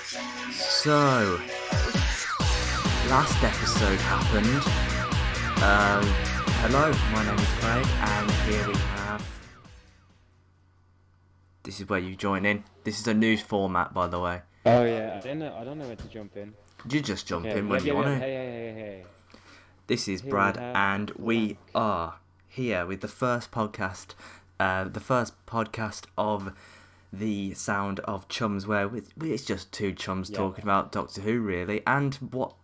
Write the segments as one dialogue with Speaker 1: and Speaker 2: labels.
Speaker 1: So, last episode happened. Hello, my name is Craig, and here we have. This is where you join in. This is a new format, by the way.
Speaker 2: Oh yeah, I don't know where to jump in.
Speaker 1: You just jump
Speaker 2: Okay,
Speaker 1: in when you want to.
Speaker 2: Hey.
Speaker 1: This is
Speaker 2: Here we
Speaker 1: Brad,
Speaker 2: have
Speaker 1: and we
Speaker 2: Blank.
Speaker 1: are here with the first podcast of the Sound of Chums, where it's just two chums talking about Doctor Who, really. And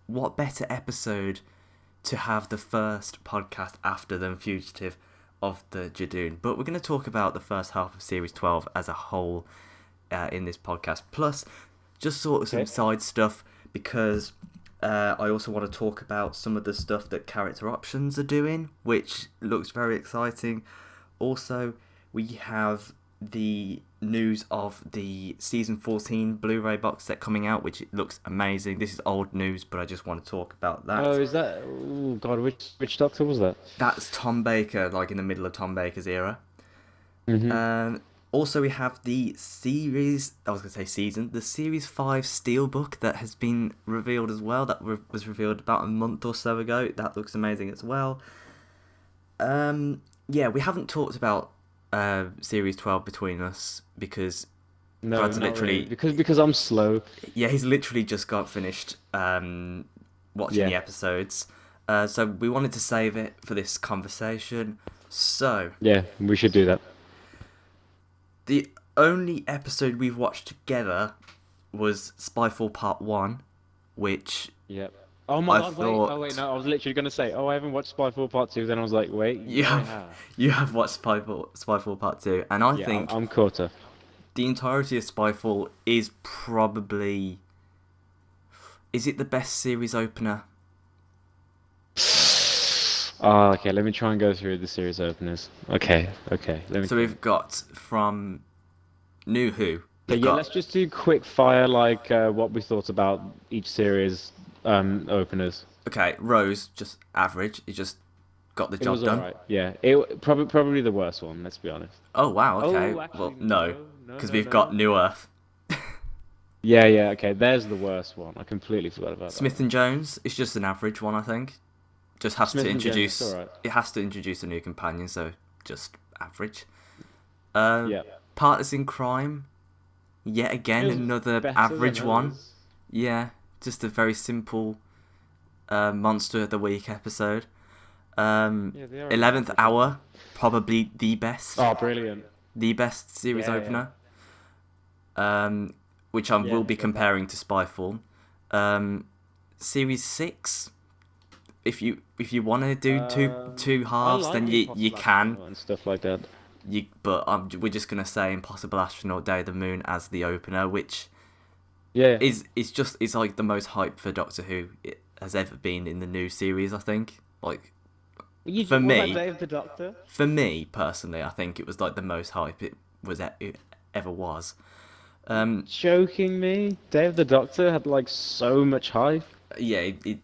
Speaker 1: what better episode to have the first podcast after than Fugitive of the Jadoon? But we're going to talk about the first half of Series 12 as a whole in this podcast. Plus, just sort of some side stuff, because I also want to talk about some of the stuff that Character Options are doing, which looks very exciting. Also, we have the news of the Season 14 Blu-ray box set coming out, which looks amazing. This is old news, but I just want to talk about that.
Speaker 2: Oh, is that? Oh God, which Doctor was that?
Speaker 1: That's Tom Baker, like in the middle of Tom Baker's era.
Speaker 2: Mm-hmm.
Speaker 1: Also, we have the series, the Series 5 Steelbook that has been revealed as well. That was revealed about a month or so ago. That looks amazing as well. Yeah, we haven't talked about Series 12 between us, because
Speaker 2: No,
Speaker 1: Brad's
Speaker 2: not
Speaker 1: literally...
Speaker 2: really. Because I'm slow.
Speaker 1: Yeah, he's literally just got finished watching the episodes. So we wanted to save it for this conversation. So...
Speaker 2: Yeah, we should do that.
Speaker 1: The only episode we've watched together was Spyfall Part 1, which...
Speaker 2: Yep. Oh my God!
Speaker 1: thought...
Speaker 2: Wait. Oh wait, no. I was literally gonna say, oh, I haven't watched Spyfall Part 2. Then I was like, wait,
Speaker 1: You have watched Spyfall Part 2, and I think
Speaker 2: I'm caught up.
Speaker 1: the entirety of Spyfall is probably... Is it the best series opener?
Speaker 2: Oh, okay. Let me try and go through the series openers. Okay.
Speaker 1: So we've got from New Who.
Speaker 2: Let's just do quick fire, like what we thought about each series openers.
Speaker 1: Okay, Rose, just average. It just got the
Speaker 2: It
Speaker 1: job
Speaker 2: was
Speaker 1: done.
Speaker 2: alright. Yeah, it probably the worst one. Let's be honest.
Speaker 1: Oh, wow, okay.
Speaker 2: Oh, actually,
Speaker 1: well, no,
Speaker 2: no,
Speaker 1: because
Speaker 2: no,
Speaker 1: we've
Speaker 2: no.
Speaker 1: got New Earth.
Speaker 2: Yeah. Okay, there's the worst one. I completely forgot about that.
Speaker 1: Smith and Jones is just an average one, I think. Just has
Speaker 2: Smith
Speaker 1: to
Speaker 2: and Jones,
Speaker 1: introduce.
Speaker 2: it's alright.
Speaker 1: It has to introduce a new companion, so just average.
Speaker 2: Yeah.
Speaker 1: Partners in Crime. Yet again,
Speaker 2: It was
Speaker 1: another
Speaker 2: better
Speaker 1: average
Speaker 2: than
Speaker 1: one.
Speaker 2: others.
Speaker 1: Yeah, just a very simple Monster of the Week episode.
Speaker 2: Yeah, they are
Speaker 1: 11th
Speaker 2: average.
Speaker 1: Hour, probably the best.
Speaker 2: Oh, brilliant.
Speaker 1: The best series
Speaker 2: Yeah.
Speaker 1: opener. Which I will be comparing to Spyfall. Series 6. If you want to do two halves, then you can.
Speaker 2: And stuff like that.
Speaker 1: But we're just gonna say Impossible Astronaut: Day of the Moon as the opener, which
Speaker 2: Yeah.
Speaker 1: is like the most hype for Doctor Who it has ever been in the new series. I think, like, for me,
Speaker 2: Day of the Doctor?
Speaker 1: for me personally, I think it was like the most hype it ever was.
Speaker 2: Joking me? Day of the Doctor had like so much hype.
Speaker 1: Yeah, it did.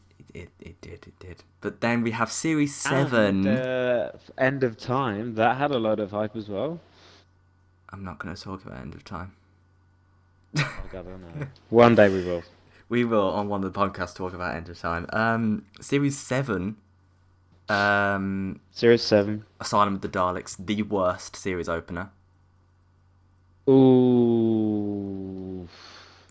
Speaker 1: But then we have Series 7.
Speaker 2: And End of Time, that had a lot of hype as well.
Speaker 1: I'm not going to talk about End of Time.
Speaker 2: Oh God, I don't know. One day we will.
Speaker 1: We will, on one of the podcasts, talk about End of Time. Series 7.
Speaker 2: Series 7.
Speaker 1: Asylum of the Daleks, the worst series opener.
Speaker 2: Ooh.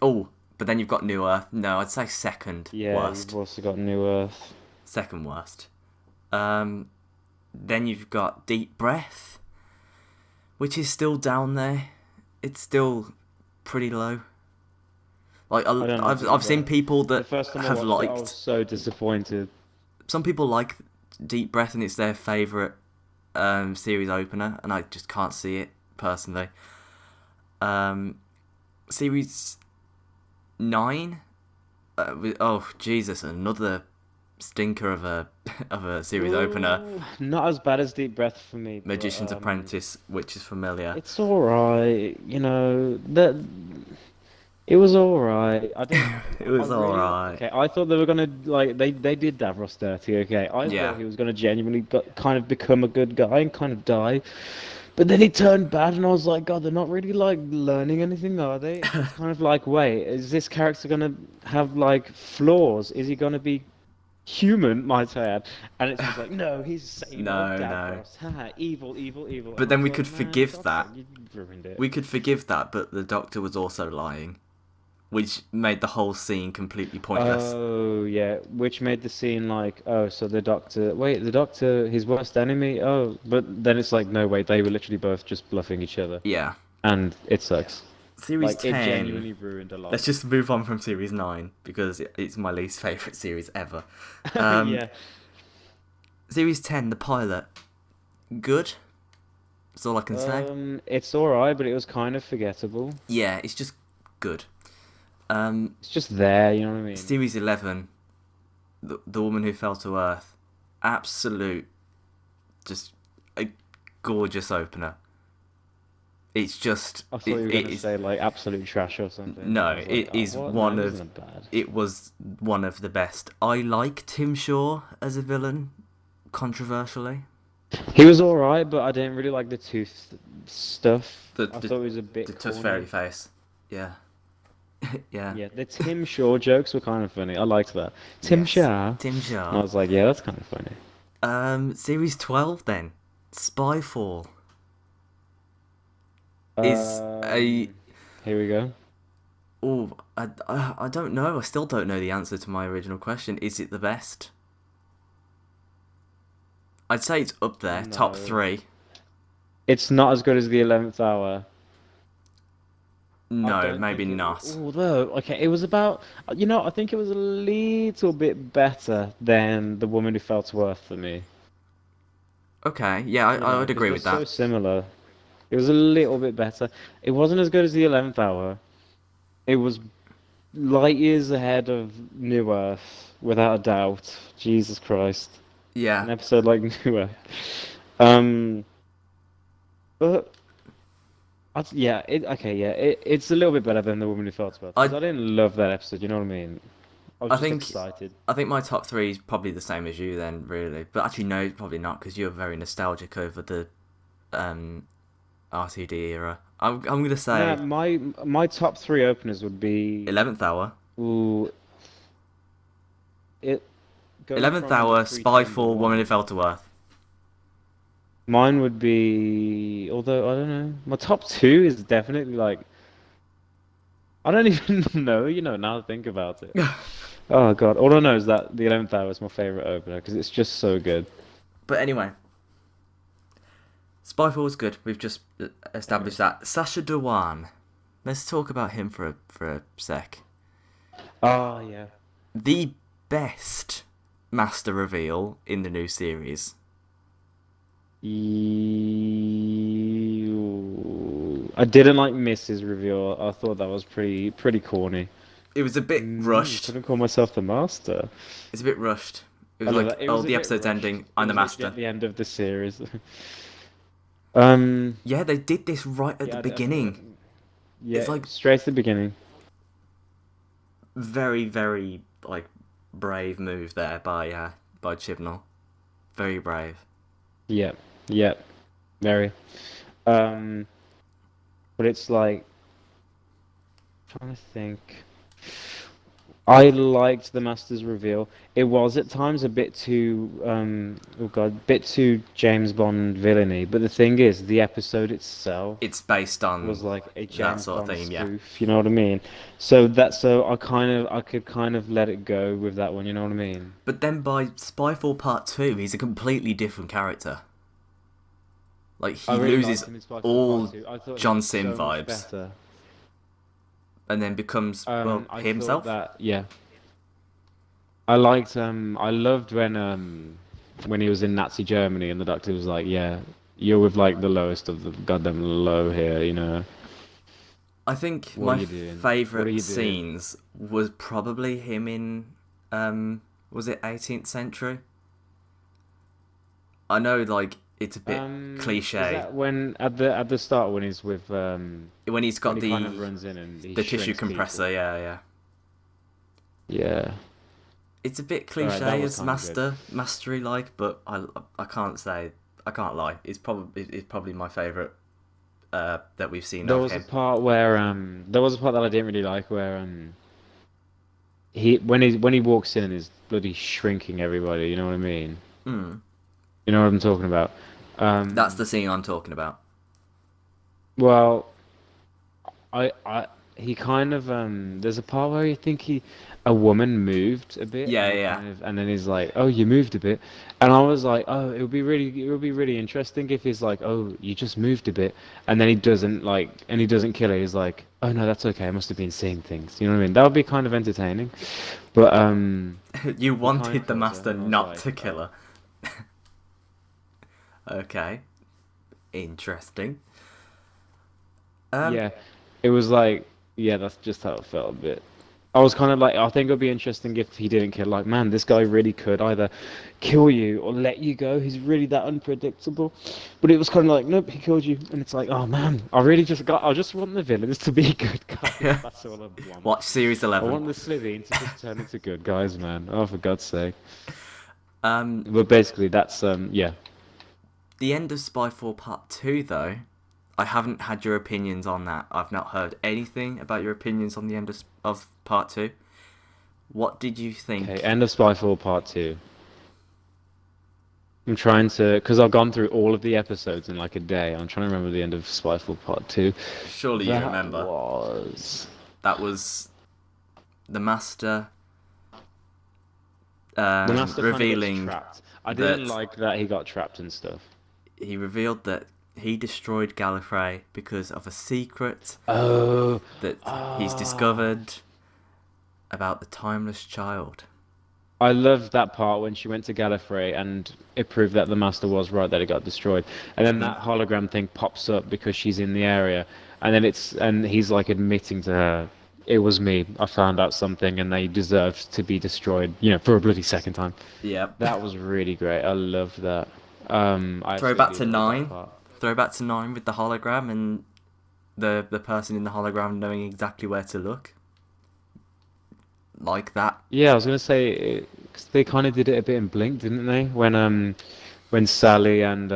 Speaker 1: Oh, but then you've got New Earth. No, I'd say second
Speaker 2: Yeah,
Speaker 1: worst.
Speaker 2: you've also got New Earth.
Speaker 1: Second worst. Then you've got Deep Breath, which is still down there. It's still pretty low. Like, I've seen people
Speaker 2: The
Speaker 1: that
Speaker 2: first time I
Speaker 1: have
Speaker 2: watched it, I
Speaker 1: liked.
Speaker 2: was so disappointed.
Speaker 1: Some people like Deep Breath and it's their favourite series opener, and I just can't see it personally. Series 9. Oh Jesus, another stinker of a series opener.
Speaker 2: Ooh, not as bad as Deep Breath for me.
Speaker 1: Magician's
Speaker 2: but,
Speaker 1: Apprentice, which is familiar.
Speaker 2: It's alright, it was alright. I don't.
Speaker 1: It was
Speaker 2: I really-
Speaker 1: alright.
Speaker 2: Okay, I thought they were gonna they did Davros dirty. Okay, I
Speaker 1: Yeah.
Speaker 2: thought he was gonna genuinely kind of become a good guy and kind of die, But then he turned bad, and I was like, God, they're not really like learning anything, are they? It's kind of like, wait, is this character gonna have like flaws? Is he gonna be human, might I add? And it's just like, no, he's the same old
Speaker 1: No, no.
Speaker 2: Davros. Haha, evil, evil, evil.
Speaker 1: But
Speaker 2: And I
Speaker 1: then
Speaker 2: was
Speaker 1: we
Speaker 2: like,
Speaker 1: could
Speaker 2: man,
Speaker 1: forgive
Speaker 2: Doctor,
Speaker 1: that.
Speaker 2: you ruined it.
Speaker 1: We could forgive that, but the Doctor was also lying, which made the whole scene completely pointless.
Speaker 2: Oh, yeah, which made the scene like, oh, so the Doctor, wait, the Doctor, his worst enemy? Oh, but then it's like, no, wait, they were literally both just bluffing each other.
Speaker 1: Yeah.
Speaker 2: And it sucks.
Speaker 1: Series
Speaker 2: Like,
Speaker 1: 10.
Speaker 2: it genuinely ruined a lot.
Speaker 1: Let's just move on from Series 9, because it's my least favourite series ever. Um,
Speaker 2: Yeah.
Speaker 1: Series 10, the pilot. Good. That's all I can say.
Speaker 2: It's alright, but it was kind of forgettable.
Speaker 1: Yeah, it's just good.
Speaker 2: It's just there, you know what I mean?
Speaker 1: Series 11, the Woman Who Fell to Earth. Absolute, just a gorgeous opener. It's just...
Speaker 2: I thought you were gonna say like absolute trash or something.
Speaker 1: No,
Speaker 2: I was like,
Speaker 1: it is
Speaker 2: what?
Speaker 1: one
Speaker 2: No, it
Speaker 1: of...
Speaker 2: wasn't bad.
Speaker 1: It was one of the best. I like Tim Shaw as a villain, controversially.
Speaker 2: He was alright, but I didn't really like the tooth stuff. I thought it was a bit
Speaker 1: The Tooth
Speaker 2: corny.
Speaker 1: Fairy face. Yeah. Yeah.
Speaker 2: Yeah, the Tim Shaw jokes were kind of funny. I liked that. Tim
Speaker 1: Yes.
Speaker 2: Shaw.
Speaker 1: Tim
Speaker 2: And I
Speaker 1: Shaw.
Speaker 2: was like, yeah, that's kind of funny.
Speaker 1: Series 12 then. Spyfall. Is a...
Speaker 2: Here we go.
Speaker 1: Oh, I don't know. I still don't know the answer to my original question. Is it the best? I'd say it's up there, top
Speaker 2: No.
Speaker 1: 3.
Speaker 2: It's not as good as the 11th Hour. I
Speaker 1: No,
Speaker 2: don't
Speaker 1: maybe
Speaker 2: think it,
Speaker 1: not.
Speaker 2: although, okay, it was about, I think it was a little bit better than The Woman Who Fell to Earth for me.
Speaker 1: Okay, yeah, I would
Speaker 2: 'Cause
Speaker 1: agree
Speaker 2: they're
Speaker 1: with
Speaker 2: so
Speaker 1: that.
Speaker 2: similar. It was a little bit better. It wasn't as good as the 11th Hour. It was light years ahead of New Earth, without a doubt. Jesus Christ.
Speaker 1: Yeah,
Speaker 2: An episode like New Earth. Um, but it's a little bit better than The Woman Who Fell to Earth. Because
Speaker 1: I
Speaker 2: I didn't love that episode, you know what I mean? I was
Speaker 1: I
Speaker 2: just
Speaker 1: think
Speaker 2: excited.
Speaker 1: I think my top 3 is probably the same as you then, really. But actually, no, probably not, because you're very nostalgic over the RTD era. I'm gonna
Speaker 2: No,
Speaker 1: say
Speaker 2: my top three openers would be
Speaker 1: 11th Hour,
Speaker 2: ooh, it going
Speaker 1: 11th
Speaker 2: from number
Speaker 1: Hour,
Speaker 2: 3 to number
Speaker 1: Spyfall, Woman Who
Speaker 2: 1.
Speaker 1: Fell to Earth.
Speaker 2: Mine would be, although I don't know, my top two is definitely like I don't even know, now to think about it. Oh God, all I know is that the 11th Hour is my favorite opener because it's just so good.
Speaker 1: But anyway, Spyfall was good. We've just
Speaker 2: Anyway.
Speaker 1: established that. Sacha Dhawan. Let's talk about him for a sec.
Speaker 2: Oh yeah.
Speaker 1: The best master reveal in the new series.
Speaker 2: I didn't like Mrs. Reveal. I thought that was pretty corny.
Speaker 1: It was a bit rushed.
Speaker 2: Couldn't call myself the master.
Speaker 1: It's a bit rushed. It
Speaker 2: I
Speaker 1: was
Speaker 2: love
Speaker 1: like,
Speaker 2: that. It
Speaker 1: oh,
Speaker 2: was a
Speaker 1: the
Speaker 2: bit
Speaker 1: episode's
Speaker 2: rushed.
Speaker 1: ending.
Speaker 2: It
Speaker 1: I'm the
Speaker 2: was literally
Speaker 1: master.
Speaker 2: at the end of the series. Um,
Speaker 1: Yeah, they did this right at
Speaker 2: yeah,
Speaker 1: the beginning.
Speaker 2: yeah,
Speaker 1: It's like
Speaker 2: straight to the beginning.
Speaker 1: very, very like brave move there by Chibnall. Very brave.
Speaker 2: Yeah, yeah, very. Um, but it's like trying to think. I liked the Master's reveal. It was at times a bit too, oh God, bit too James Bond villainy. But the thing is, the episode itself
Speaker 1: It's based
Speaker 2: was
Speaker 1: on
Speaker 2: like a
Speaker 1: that
Speaker 2: James
Speaker 1: sort of
Speaker 2: Bond
Speaker 1: theme, yeah.
Speaker 2: spoof. You know what I mean? So I could kind of let it go with that one. You know what I mean?
Speaker 1: But then by Spyfall Part 2, he's a completely different character. Like, he
Speaker 2: I really
Speaker 1: loses
Speaker 2: liked him in Spy Kids
Speaker 1: all
Speaker 2: Part 2. I thought he
Speaker 1: John
Speaker 2: was
Speaker 1: Sim
Speaker 2: so much
Speaker 1: vibes
Speaker 2: better.
Speaker 1: and then becomes, well,
Speaker 2: I
Speaker 1: himself.
Speaker 2: thought that yeah. I loved when he was in Nazi Germany and the doctor was like, yeah, you're with like the lowest of the goddamn low here, you know.
Speaker 1: I think
Speaker 2: What are
Speaker 1: my
Speaker 2: you doing? What are
Speaker 1: favourite
Speaker 2: you doing?
Speaker 1: scenes was probably him in, was it 18th Century? I know, like, it's a bit
Speaker 2: Is
Speaker 1: cliche.
Speaker 2: that when at the start when he's with
Speaker 1: When he's
Speaker 2: when
Speaker 1: got
Speaker 2: he kind of runs in and he
Speaker 1: the tissue
Speaker 2: shrinks
Speaker 1: compressor,
Speaker 2: people?
Speaker 1: yeah.
Speaker 2: Yeah.
Speaker 1: It's a bit
Speaker 2: Alright, that
Speaker 1: cliche
Speaker 2: was
Speaker 1: as
Speaker 2: kind of good.
Speaker 1: mastery like, but I can't say I can't lie. It's probably my favourite that we've seen
Speaker 2: There
Speaker 1: of
Speaker 2: was a
Speaker 1: him.
Speaker 2: part where there was a part that I didn't really like where when he walks in and is bloody shrinking everybody, you know what I mean?
Speaker 1: Mm.
Speaker 2: You know what I'm talking about?
Speaker 1: That's
Speaker 2: Um,
Speaker 1: the scene I'm talking about.
Speaker 2: well, I he kind of there's a part where you think a woman moved a bit
Speaker 1: Yeah,
Speaker 2: and he
Speaker 1: yeah.
Speaker 2: kind of and then he's like, "Oh, you moved a bit." And I was like, "Oh, it would be really interesting if he's like, "Oh, you just moved a bit." And then he doesn't kill her. He's like, "Oh no, that's okay. I must have been seeing things." You know what I mean? That would be kind of entertaining. But
Speaker 1: You
Speaker 2: he kind of
Speaker 1: wanted the
Speaker 2: kills her
Speaker 1: master
Speaker 2: and I was
Speaker 1: not
Speaker 2: like,
Speaker 1: to kill
Speaker 2: "Oh."
Speaker 1: her. Okay, interesting. Um,
Speaker 2: Yeah, it was like, yeah, that's just how it felt a bit. I was kind of like, I think it would be interesting if he didn't kill. Like, man, this guy really could either kill you or let you go. He's really that unpredictable. But it was kind of like, nope, he killed you, and it's like, oh man, I just want the villains to be good guys. That's all I want.
Speaker 1: watch series
Speaker 2: I
Speaker 1: 11.
Speaker 2: want the Slitheen to just turn into good guys, man. Oh, for God's sake.
Speaker 1: Um,
Speaker 2: But basically, that's yeah.
Speaker 1: the end of Spyfall Part 2, though, I haven't had your opinions on that. I've not heard anything about your opinions on the end of Part 2. What did you
Speaker 2: Okay,
Speaker 1: think?
Speaker 2: end of Spyfall Part 2. I'm trying to, because I've gone through all of the episodes in like a day. I'm trying to remember the end of Spyfall Part 2.
Speaker 1: Surely you
Speaker 2: That
Speaker 1: remember.
Speaker 2: was.
Speaker 1: That was the Master
Speaker 2: The Master kind of gets
Speaker 1: revealing
Speaker 2: trapped. I didn't
Speaker 1: that
Speaker 2: like that he got trapped and stuff.
Speaker 1: he revealed that he destroyed Gallifrey because of a secret
Speaker 2: Oh,
Speaker 1: that he's
Speaker 2: ah.
Speaker 1: discovered about the timeless child.
Speaker 2: I loved that part when she went to Gallifrey and it proved that the Master was right, that it got destroyed. And then
Speaker 1: Hmm.
Speaker 2: that hologram thing pops up because she's in the area. And then he's like admitting to her, it was me. I found out something and they deserved to be destroyed, for a bloody second time.
Speaker 1: Yeah.
Speaker 2: That was really great. I loved that. I
Speaker 1: Throwback
Speaker 2: absolutely
Speaker 1: to
Speaker 2: loved that
Speaker 1: 9.
Speaker 2: part.
Speaker 1: Throwback to 9 with the hologram and the person in the hologram knowing exactly where to look. Like that.
Speaker 2: Yeah, I was gonna say 'cause they kind of did it a bit in Blink, didn't they? When Sally and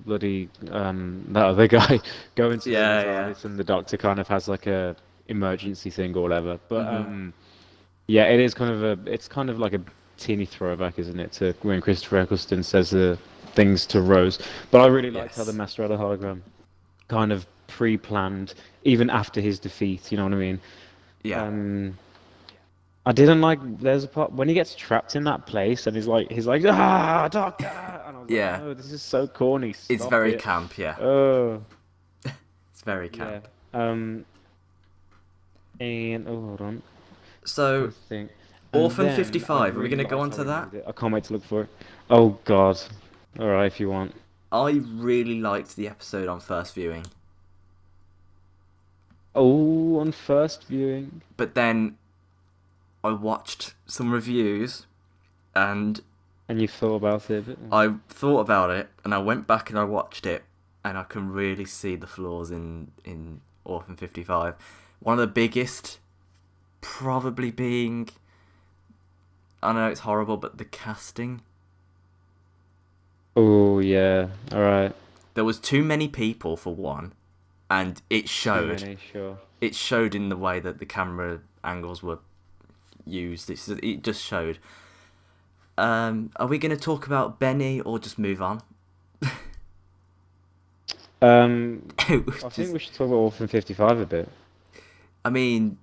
Speaker 2: bloody that other guy go into the
Speaker 1: Yeah, yeah.
Speaker 2: TARDIS and the Doctor kind of has like a emergency thing or whatever. But
Speaker 1: Hmm.
Speaker 2: yeah, it's kind of like a teeny throwback, isn't it, to when Christopher Eccleston says the things to Rose. But I really liked how the
Speaker 1: Yes.
Speaker 2: Master had a hologram, kind of pre-planned, even after his defeat. You know what I mean?
Speaker 1: Yeah.
Speaker 2: Um, I didn't like. There's a part when he gets trapped in that place and he's like, Doctor, and I was like,
Speaker 1: Yeah.
Speaker 2: no, this is so corny.
Speaker 1: It's
Speaker 2: Stop
Speaker 1: very
Speaker 2: it.
Speaker 1: camp, yeah.
Speaker 2: Oh,
Speaker 1: It's very
Speaker 2: yeah.
Speaker 1: camp.
Speaker 2: And hold on, I
Speaker 1: So,
Speaker 2: think. And
Speaker 1: Orphan
Speaker 2: then I
Speaker 1: 55, are we going
Speaker 2: really
Speaker 1: to go
Speaker 2: liked
Speaker 1: on
Speaker 2: how
Speaker 1: to
Speaker 2: he
Speaker 1: that?
Speaker 2: made it. I can't wait to look for it. Oh God. All right, if you want.
Speaker 1: I really liked the episode on first viewing.
Speaker 2: Oh, on first viewing.
Speaker 1: But then I watched some reviews and
Speaker 2: And you thought about it a bit more.
Speaker 1: I thought about it and I went back and I watched it and I can really see the flaws in Orphan 55. One of the biggest probably being, I know it's horrible, but the casting.
Speaker 2: Oh yeah. All right.
Speaker 1: There was too many people for one, and it
Speaker 2: Too
Speaker 1: showed.
Speaker 2: many, sure.
Speaker 1: It showed in the way that the camera angles were used. It just showed. Are we going to talk about Benny or just move on?
Speaker 2: I think
Speaker 1: Just,
Speaker 2: we should talk about Orphan 55 a bit.
Speaker 1: I mean,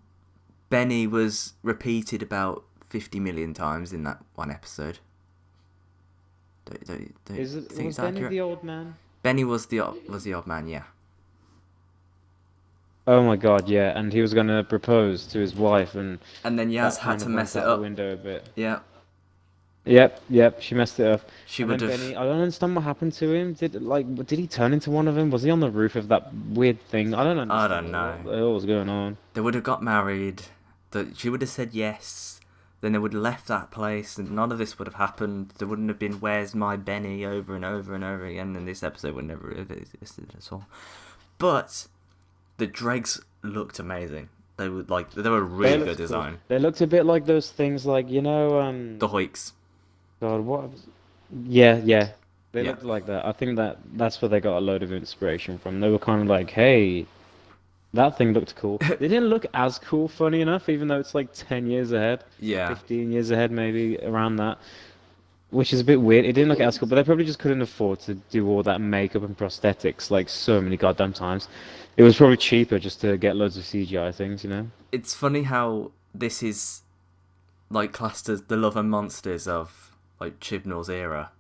Speaker 1: Benny was repeated about 50 million times in that one episode. Don't you think
Speaker 2: Was
Speaker 1: it's
Speaker 2: Benny
Speaker 1: accurate?
Speaker 2: the old man?
Speaker 1: Benny was the odd man, yeah.
Speaker 2: Oh my God, yeah, and he was gonna propose to his wife, and
Speaker 1: And then Yaz
Speaker 2: that
Speaker 1: had
Speaker 2: kind
Speaker 1: to
Speaker 2: of went
Speaker 1: mess it
Speaker 2: out the
Speaker 1: up.
Speaker 2: window a bit.
Speaker 1: Yeah,
Speaker 2: Yep, she messed it up.
Speaker 1: she
Speaker 2: And
Speaker 1: would
Speaker 2: then
Speaker 1: have.
Speaker 2: Benny, I don't understand what happened to him. Did he turn into one of them? Was he on the roof of that weird thing? I don't
Speaker 1: I
Speaker 2: understand
Speaker 1: don't
Speaker 2: what
Speaker 1: know.
Speaker 2: the hell was going on.
Speaker 1: They would have got married. That she would have said yes. Then they would have left that place, and none of this would have happened. There wouldn't have been "Where's my Benny" over and over and over again, and this episode would never have existed at all. But the dregs looked amazing. They were
Speaker 2: They
Speaker 1: really good
Speaker 2: looked cool.
Speaker 1: design.
Speaker 2: They looked a bit like those things, like
Speaker 1: The Hoiks.
Speaker 2: God, what? Yeah, yeah. They
Speaker 1: Yeah.
Speaker 2: looked like that. I think that's where they got a load of inspiration from. They were kind of like, hey, that thing looked cool. They didn't look as cool, funny enough, even though it's like 10 years ahead,
Speaker 1: Yeah.
Speaker 2: 15 years ahead, maybe around that, which is a bit weird. It didn't look as cool, but they probably just couldn't afford to do all that makeup and prosthetics like so many goddamn times. It was probably cheaper just to get loads of CGI things, you know?
Speaker 1: It's funny how this is like classed as the Love and Monsters of like Chibnall's era.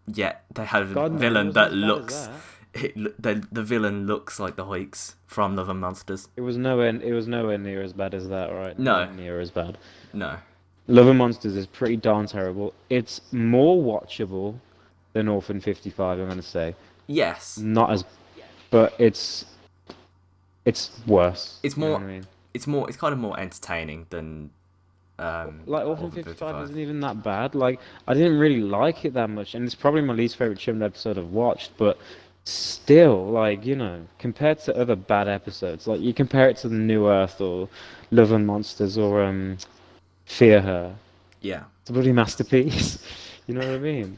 Speaker 1: Yet they had a
Speaker 2: God, no, it
Speaker 1: villain
Speaker 2: wasn't
Speaker 1: that
Speaker 2: as bad as
Speaker 1: looks.
Speaker 2: that.
Speaker 1: The villain looks like the Hoiks from Love and Monsters.
Speaker 2: It was nowhere near as bad as that, right? Nowhere
Speaker 1: No,
Speaker 2: near as bad.
Speaker 1: no.
Speaker 2: Love and Monsters is pretty darn terrible. It's more watchable than Orphan 55, I'm gonna say.
Speaker 1: Yes,
Speaker 2: Not as, but it's worse.
Speaker 1: it's
Speaker 2: You know
Speaker 1: more.
Speaker 2: what I mean?
Speaker 1: It's more. It's kind of more entertaining than
Speaker 2: Like Orphan
Speaker 1: Orphan
Speaker 2: 55
Speaker 1: 55.
Speaker 2: isn't even that bad. Like I didn't really like it that much, and it's probably my least favorite Chimney episode I've watched. But still, like compared to other bad episodes, like you compare it to the New Earth or Love and Monsters or Fear Her,
Speaker 1: Yeah.
Speaker 2: it's a bloody masterpiece. You know what I mean?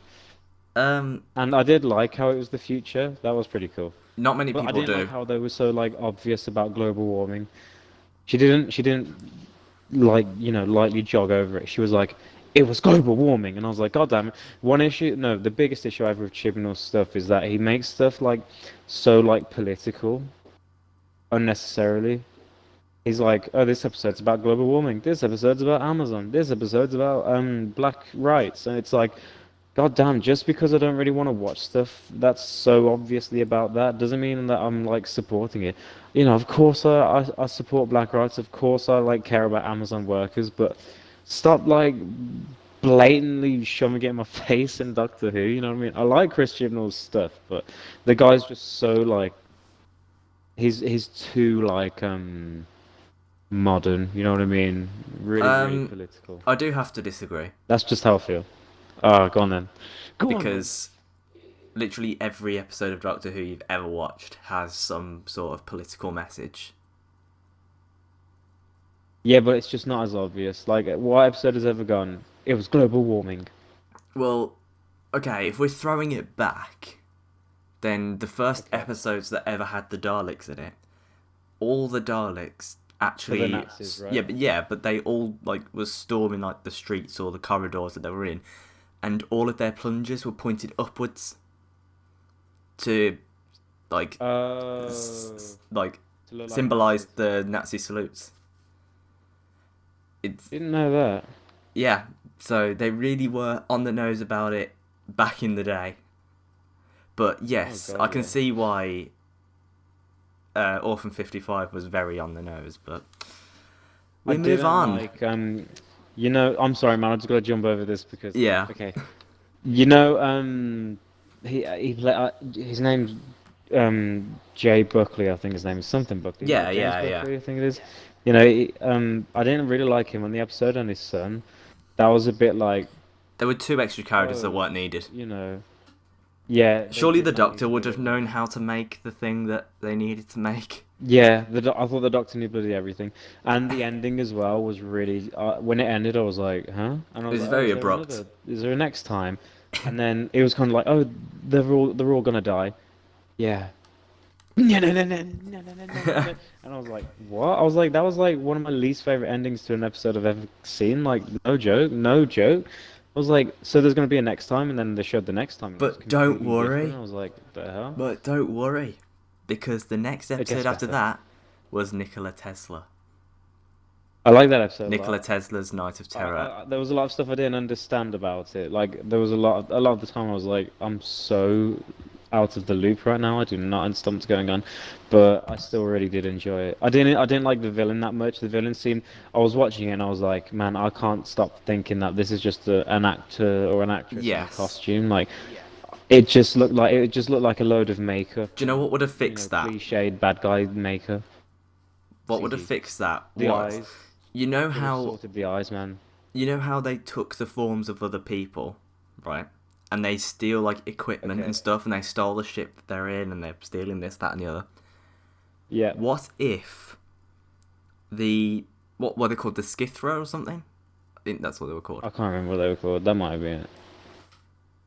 Speaker 1: Um.
Speaker 2: And I did like how it was the future. That was pretty cool.
Speaker 1: Not many
Speaker 2: But I
Speaker 1: people
Speaker 2: didn't like
Speaker 1: do.
Speaker 2: how they were so like obvious about global warming. She didn't like, lightly jog over it. She was like, it was global warming. And I was like, God damn it. One issue, no, the biggest issue I have with Chibnall's stuff is that he makes stuff like so like political unnecessarily. He's like, oh, this episode's about global warming. This episode's about Amazon. This episode's about black rights. And it's like, God damn, just because I don't really want to watch stuff that's so obviously about that doesn't mean that I'm like supporting it. Of course I support black rights. Of course I like care about Amazon workers, but stop like blatantly shoving it in my face in Doctor Who. You know what I mean? I like Chris Chibnall's stuff, but the guy's just so like he's too like modern. You know what I mean? Really, really
Speaker 1: Um.
Speaker 2: political.
Speaker 1: I do have to disagree
Speaker 2: That's just how I feel. Ah, go on then. Go on then.
Speaker 1: because literally every episode of Doctor Who you've ever watched has some sort of political message.
Speaker 2: Yeah, but it's just not as obvious. Like, what episode has ever gone? It was global warming.
Speaker 1: Well, okay, if we're throwing it back, then the first
Speaker 2: Okay.
Speaker 1: episodes that ever had the Daleks in it, all the Daleks
Speaker 2: For the
Speaker 1: actually,
Speaker 2: Nazis, right?
Speaker 1: but they all like was storming like the streets or the corridors that they were in, and all of their plungers were pointed upwards to like like
Speaker 2: To look like
Speaker 1: symbolize
Speaker 2: Nazis.
Speaker 1: the Nazi salutes. It's
Speaker 2: Didn't know that.
Speaker 1: yeah, so they really were on the nose about it back in the day. But yes,
Speaker 2: God,
Speaker 1: I can
Speaker 2: yeah.
Speaker 1: see why Orphan 55 was very on the nose, but
Speaker 2: I
Speaker 1: we move
Speaker 2: didn't
Speaker 1: on.
Speaker 2: like, I'm sorry, man. I just gotta jump over this because,
Speaker 1: Yeah.
Speaker 2: okay. You know, he play, his name's Jay Buckley. I think his name is something Buckley.
Speaker 1: Yeah,
Speaker 2: James
Speaker 1: yeah, yeah.
Speaker 2: Buckley, I think it is. I didn't really like him on the episode on his son. That was a bit like,
Speaker 1: There were two extra characters that
Speaker 2: oh,
Speaker 1: weren't needed.
Speaker 2: you know, yeah, they
Speaker 1: Surely
Speaker 2: did
Speaker 1: the
Speaker 2: not need
Speaker 1: Doctor
Speaker 2: to
Speaker 1: would
Speaker 2: do
Speaker 1: have
Speaker 2: it.
Speaker 1: known how to make the thing that they needed to make.
Speaker 2: Yeah, I thought the Doctor knew bloody everything, and the ending as well was really. When it ended, I was like, huh? And I
Speaker 1: It
Speaker 2: was
Speaker 1: was
Speaker 2: like, oh,
Speaker 1: very
Speaker 2: is there
Speaker 1: abrupt.
Speaker 2: another? Is there a next time? And then it was kind of like, oh, they're all gonna die. Yeah. No, no, no, no, no, no, no, no, no, no. And I was like, what? I was like, that was like one of my least favorite endings to an episode I've ever seen. Like, no joke, no joke. I was like, so there's gonna be a next time, and then they showed the next time. It was
Speaker 1: But don't
Speaker 2: completely different.
Speaker 1: worry.
Speaker 2: I was like, the hell?
Speaker 1: But don't worry. Because the next
Speaker 2: It
Speaker 1: episode
Speaker 2: gets
Speaker 1: after
Speaker 2: better.
Speaker 1: that was Nikola Tesla.
Speaker 2: I like that episode a
Speaker 1: Nikola
Speaker 2: lot.
Speaker 1: Tesla's Night of Terror.
Speaker 2: There was a lot of stuff I didn't understand about it. Like there was a lot of the time I was like, I'm so out of the loop right now. I do not understand what's going on, but I still really did enjoy it. I didn't like the villain that much. The villain scene, I was watching it and I was like, man, I can't stop thinking that this is just an actor or an actress in a
Speaker 1: Yes.
Speaker 2: costume. Like it just looked like a load of makeup,
Speaker 1: Do you know what would have fixed that?
Speaker 2: cliched bad guy makeup.
Speaker 1: What would have
Speaker 2: CG.
Speaker 1: fixed that
Speaker 2: The
Speaker 1: was,
Speaker 2: eyes.
Speaker 1: you know
Speaker 2: Could have
Speaker 1: how
Speaker 2: sorted the eyes, man.
Speaker 1: they took the forms of other people, right? And they steal like equipment
Speaker 2: Okay.
Speaker 1: and stuff, and they stole the ship that they're in, and they're stealing this, that, and the other.
Speaker 2: Yeah.
Speaker 1: What if what were they called, the Skithra or something? I think that's what they were called.
Speaker 2: I can't remember what they were called. That might have been it.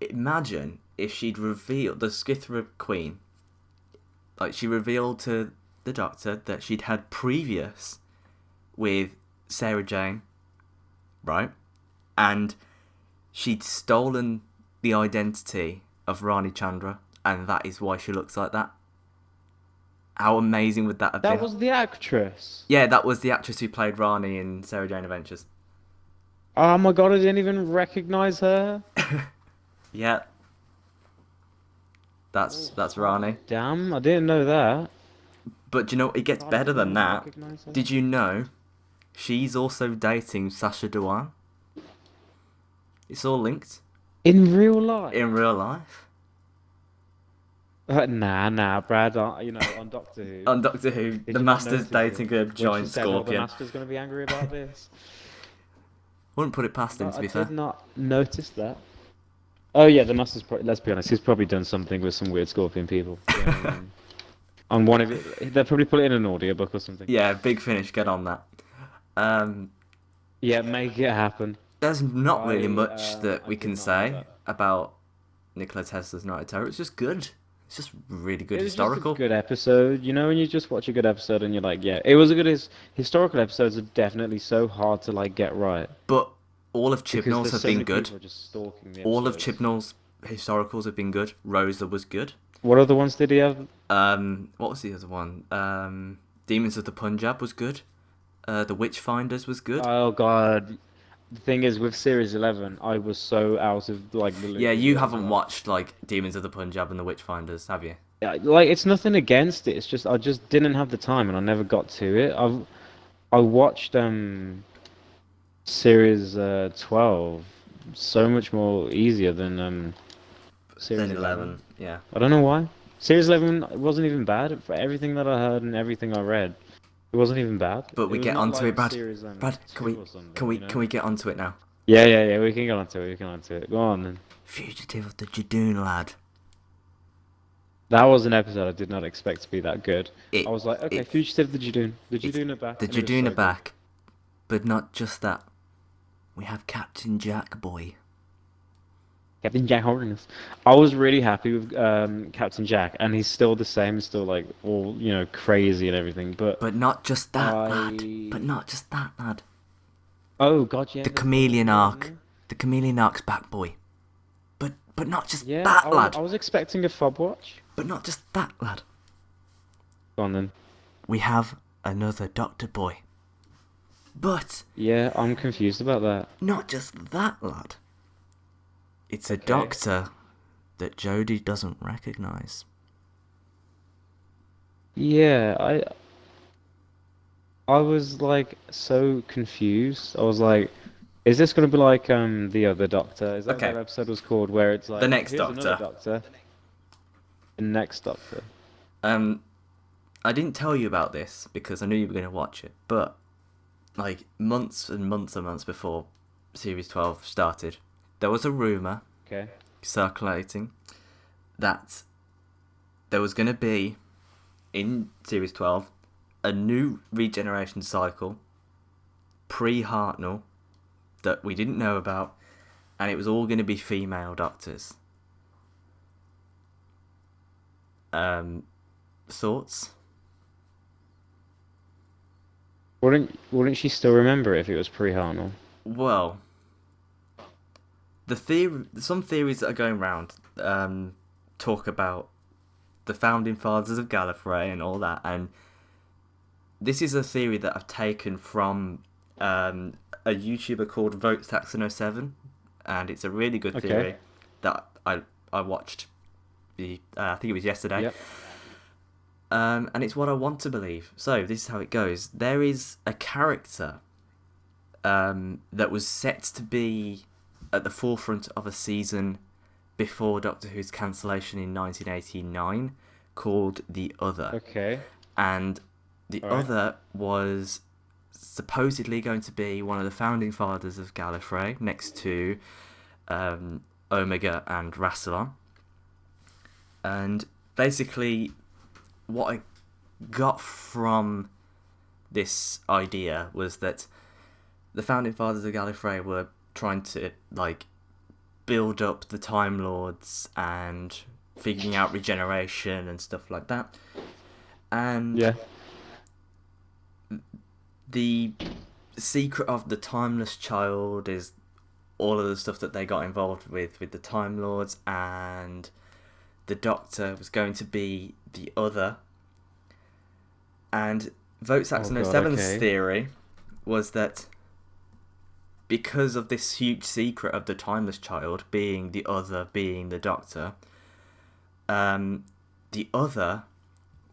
Speaker 1: imagine if she'd revealed the Skithra Queen, like she revealed to the Doctor that she'd had previous with Sarah Jane, right? And she'd stolen the identity of Rani Chandra, and that is why she looks like that. How amazing would that have been?
Speaker 2: That was the actress.
Speaker 1: Yeah, that was the actress who played Rani in Sarah Jane Adventures.
Speaker 2: Oh my god, I didn't even recognize her.
Speaker 1: Yeah. That's Rani.
Speaker 2: Damn, I didn't know that.
Speaker 1: But do you know, it gets
Speaker 2: God, I
Speaker 1: better
Speaker 2: didn't
Speaker 1: than
Speaker 2: even
Speaker 1: that.
Speaker 2: recognize her.
Speaker 1: Did you know she's also dating Sacha Dhawan? It's all linked
Speaker 2: In real life?
Speaker 1: in real life.
Speaker 2: Nah, Brad. On Doctor Who.
Speaker 1: On Doctor Who,
Speaker 2: Did
Speaker 1: the
Speaker 2: you not
Speaker 1: Master's
Speaker 2: notice
Speaker 1: dating
Speaker 2: it?
Speaker 1: a
Speaker 2: When she
Speaker 1: giant
Speaker 2: said, "Oh, the
Speaker 1: scorpion.
Speaker 2: Master's gonna be angry about this."
Speaker 1: Wouldn't put it past him,
Speaker 2: No,
Speaker 1: to
Speaker 2: I
Speaker 1: be
Speaker 2: did
Speaker 1: fair.
Speaker 2: not notice that. Oh yeah, the Master's probably. Let's be honest, he's probably done something with some weird scorpion people. On one of it, they'll probably put it in an audiobook or something.
Speaker 1: Yeah, Big Finish, get on that.
Speaker 2: Yeah, make it happen.
Speaker 1: There's not really much that
Speaker 2: I
Speaker 1: we
Speaker 2: did
Speaker 1: can
Speaker 2: not know
Speaker 1: say
Speaker 2: that.
Speaker 1: about Nikola Tesla's Night of Terror. It's just good. It's just really good
Speaker 2: It was just a
Speaker 1: historical.
Speaker 2: good episode, when you just watch a good episode and you're like, yeah, it was a good historical episodes are definitely so hard to like get right
Speaker 1: But all of
Speaker 2: because
Speaker 1: Chibnall's
Speaker 2: there's
Speaker 1: have
Speaker 2: so
Speaker 1: been
Speaker 2: many
Speaker 1: good.
Speaker 2: people just stalking the
Speaker 1: All of
Speaker 2: episodes.
Speaker 1: Chibnall's historicals have been good. Rosa was good.
Speaker 2: What other ones did he have?
Speaker 1: What was the other one? Demons of the Punjab was good. The Witchfinders was good.
Speaker 2: Oh God. The thing is, with Series 11, I was so out of like the loop
Speaker 1: Yeah,
Speaker 2: with
Speaker 1: you
Speaker 2: it as
Speaker 1: haven't
Speaker 2: well.
Speaker 1: watched like Demons of the Punjab and the Witchfinders, have you?
Speaker 2: Yeah, like it's nothing against it. It's just I just didn't have the time and I never got to it. I watched Series 12 so much more easier than Series
Speaker 1: Then
Speaker 2: 11.
Speaker 1: 11, yeah.
Speaker 2: I don't know why. Series 11 wasn't even bad for everything that I heard and everything I read. It wasn't even bad.
Speaker 1: But we
Speaker 2: It was
Speaker 1: get
Speaker 2: not
Speaker 1: onto
Speaker 2: like
Speaker 1: it, Brad.
Speaker 2: Series
Speaker 1: Brad, can
Speaker 2: 2
Speaker 1: we
Speaker 2: or something,
Speaker 1: can we get onto it now?
Speaker 2: Yeah. We can get onto it. We can get onto it. Go on then.
Speaker 1: Fugitive of the Jadoon lad.
Speaker 2: That was an episode I did not expect to be that good.
Speaker 1: It,
Speaker 2: I was like, okay,
Speaker 1: it,
Speaker 2: Fugitive, the Jadoon. The Jadoon are back.
Speaker 1: the
Speaker 2: and it was
Speaker 1: Jadoon
Speaker 2: so
Speaker 1: are
Speaker 2: good.
Speaker 1: back, but not just that. We have Captain Jack Boy.
Speaker 2: Captain Jack Horners. I was really happy with Captain Jack, and he's still the same, still like all crazy and everything. But
Speaker 1: not just that, lad. But not just that, lad.
Speaker 2: Oh God, yeah.
Speaker 1: The
Speaker 2: there's
Speaker 1: Chameleon
Speaker 2: another one
Speaker 1: arc.
Speaker 2: there.
Speaker 1: The Chameleon arc's back, boy. But not just
Speaker 2: Yeah,
Speaker 1: that, lad.
Speaker 2: I was expecting a fob watch.
Speaker 1: But not just that, lad.
Speaker 2: Go on then.
Speaker 1: We have another Doctor Boy. But
Speaker 2: Yeah, I'm confused about that.
Speaker 1: not just that, lad. It's a
Speaker 2: Okay.
Speaker 1: Doctor that Jodie doesn't recognise.
Speaker 2: Yeah, I was like so confused. I was like, is this gonna be like the other Doctor? Is that
Speaker 1: Okay.
Speaker 2: what that episode was called? Where it's like
Speaker 1: The Next
Speaker 2: here's another
Speaker 1: Doctor.
Speaker 2: Doctor. The next Doctor.
Speaker 1: I didn't tell you about this because I knew you were going to watch it, but like months and months and months before Series 12 started, there was a rumour
Speaker 2: Okay.
Speaker 1: circulating that there was going to be, in Series 12, a new regeneration cycle, pre-Hartnell, that we didn't know about, and it was all going to be female Doctors. Thoughts?
Speaker 2: Wouldn't she still remember it if it was pre-Hartnell?
Speaker 1: Well, some theories that are going around talk about the founding fathers of Gallifrey and all that, and this is a theory that I've taken from a YouTuber called VotesTaxon07, and it's a really good theory that I watched. I think it was yesterday.
Speaker 2: Yep.
Speaker 1: And it's what I want to believe. So this is how it goes. There is a character that was set to be at the forefront of a season before Doctor Who's cancellation in 1989 called The Other.
Speaker 2: Okay.
Speaker 1: And The Other was supposedly going to be one of the founding fathers of Gallifrey next to Omega and Rassilon. And basically, what I got from this idea was that the founding fathers of Gallifrey were trying to build up the Time Lords and figuring out regeneration and stuff like that. And
Speaker 2: Yeah.
Speaker 1: the secret of the Timeless Child is all of the stuff that they got involved with the Time Lords, and the Doctor was going to be the Other. And Vote Saxon 07's theory was that because of this huge secret of the Timeless Child being the Other, being the Doctor, the Other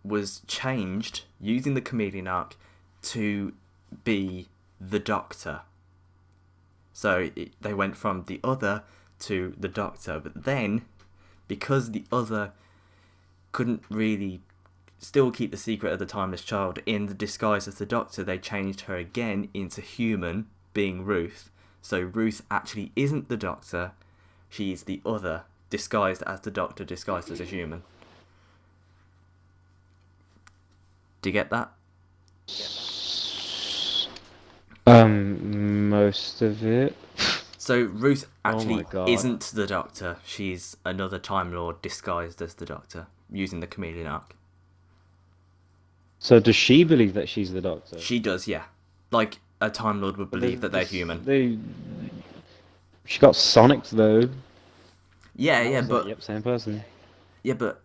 Speaker 1: was changed using the chameleon arc to be the Doctor. So they went from the Other to the Doctor, but then because the Other couldn't really still keep the secret of the Timeless Child in the disguise as the Doctor, they changed her again into human, being Ruth. So Ruth actually isn't the Doctor, she's the Other, disguised as the Doctor, disguised as a human. Do you get that?
Speaker 2: Most of it.
Speaker 1: So Ruth actually
Speaker 2: God.
Speaker 1: isn't the Doctor, she's another Time Lord disguised as the Doctor, using the chameleon arc.
Speaker 2: So does she believe that she's the Doctor?
Speaker 1: She does, yeah. Like a Time Lord would believe that they're human.
Speaker 2: She got sonicked though.
Speaker 1: Yeah, but
Speaker 2: yep, same person.
Speaker 1: Yeah, but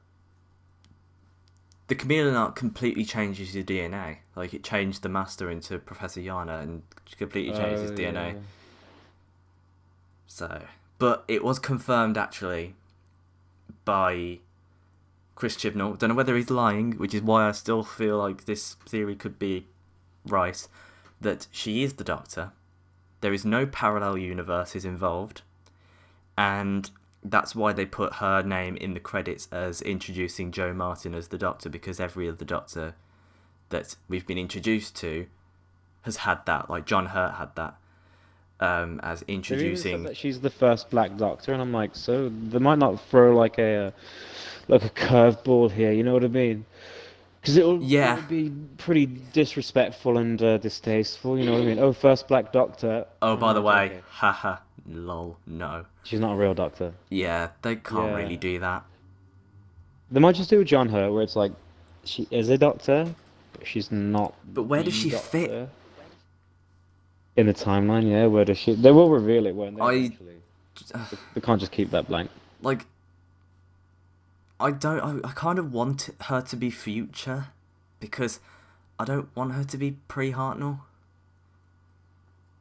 Speaker 1: the chameleon arc completely changes your DNA. Like it changed the Master into Professor Yana and completely changed his DNA.
Speaker 2: Yeah.
Speaker 1: So, but it was confirmed actually by Chris Chibnall. Don't know whether he's lying, which is why I still feel like this theory could be right, that she is the Doctor. There is no parallel universes involved, and that's why they put her name in the credits as introducing Joe Martin as the Doctor, because every other Doctor that we've been introduced to has had that. Like John Hurt had that as introducing.
Speaker 2: That she's the first Black Doctor, and I'm like, so they might not throw like a curveball here, you know what I mean? Because it would be pretty disrespectful and distasteful, you know what I mean? Oh, first Black Doctor.
Speaker 1: Oh, by the way, haha, lol, no.
Speaker 2: She's not a real Doctor.
Speaker 1: Yeah, they can't really do that.
Speaker 2: They might just do with John Hurt, where it's like, she is a Doctor, but she's not.
Speaker 1: But where does she fit?
Speaker 2: In the timeline, yeah. Where does she? They will reveal it, won't they? Eventually. They can't just keep that blank.
Speaker 1: Like, I kind of want her to be future, because I don't want her to be pre-Hartnell.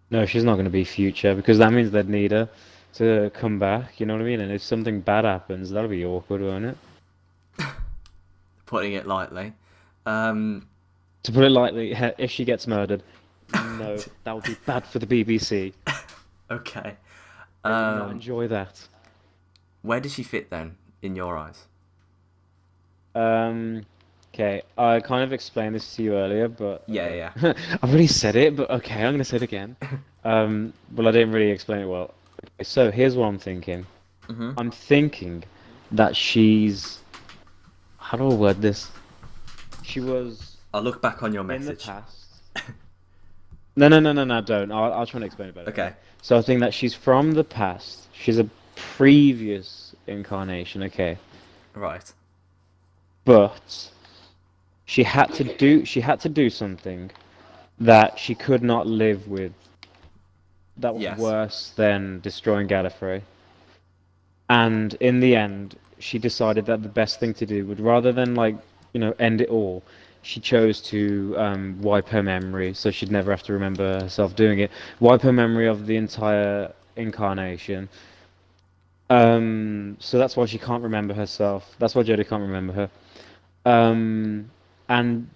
Speaker 2: No, she's not going to be future, because that means they'd need her to come back, you know what I mean? And if something bad happens, that'll be awkward, won't it?
Speaker 1: Putting it lightly.
Speaker 2: To put it lightly, if she gets murdered, no, that would be bad for the BBC.
Speaker 1: Okay.
Speaker 2: I would not enjoy that.
Speaker 1: Where does she fit then, in your eyes?
Speaker 2: Okay, I kind of explained this to you earlier, but
Speaker 1: Yeah.
Speaker 2: I've already said it, but okay, I'm gonna say it again. Well, I didn't really explain it well. Okay, so here's what I'm thinking.
Speaker 1: Mm-hmm.
Speaker 2: I'm thinking that she's. How do I word this? She was.
Speaker 1: I'll look back on your message.
Speaker 2: In the past. No, don't. I'll try and explain it better.
Speaker 1: Okay.
Speaker 2: So I think that she's from the past. She's a previous incarnation. Okay.
Speaker 1: Right.
Speaker 2: But she had to do something that she could not live with. That was worse than destroying Gallifrey. And in the end, she decided that the best thing to do would, rather than end it all, she chose to wipe her memory, so she'd never have to remember herself doing it. Wipe her memory of the entire incarnation. So that's why she can't remember herself. That's why Jodie can't remember her. And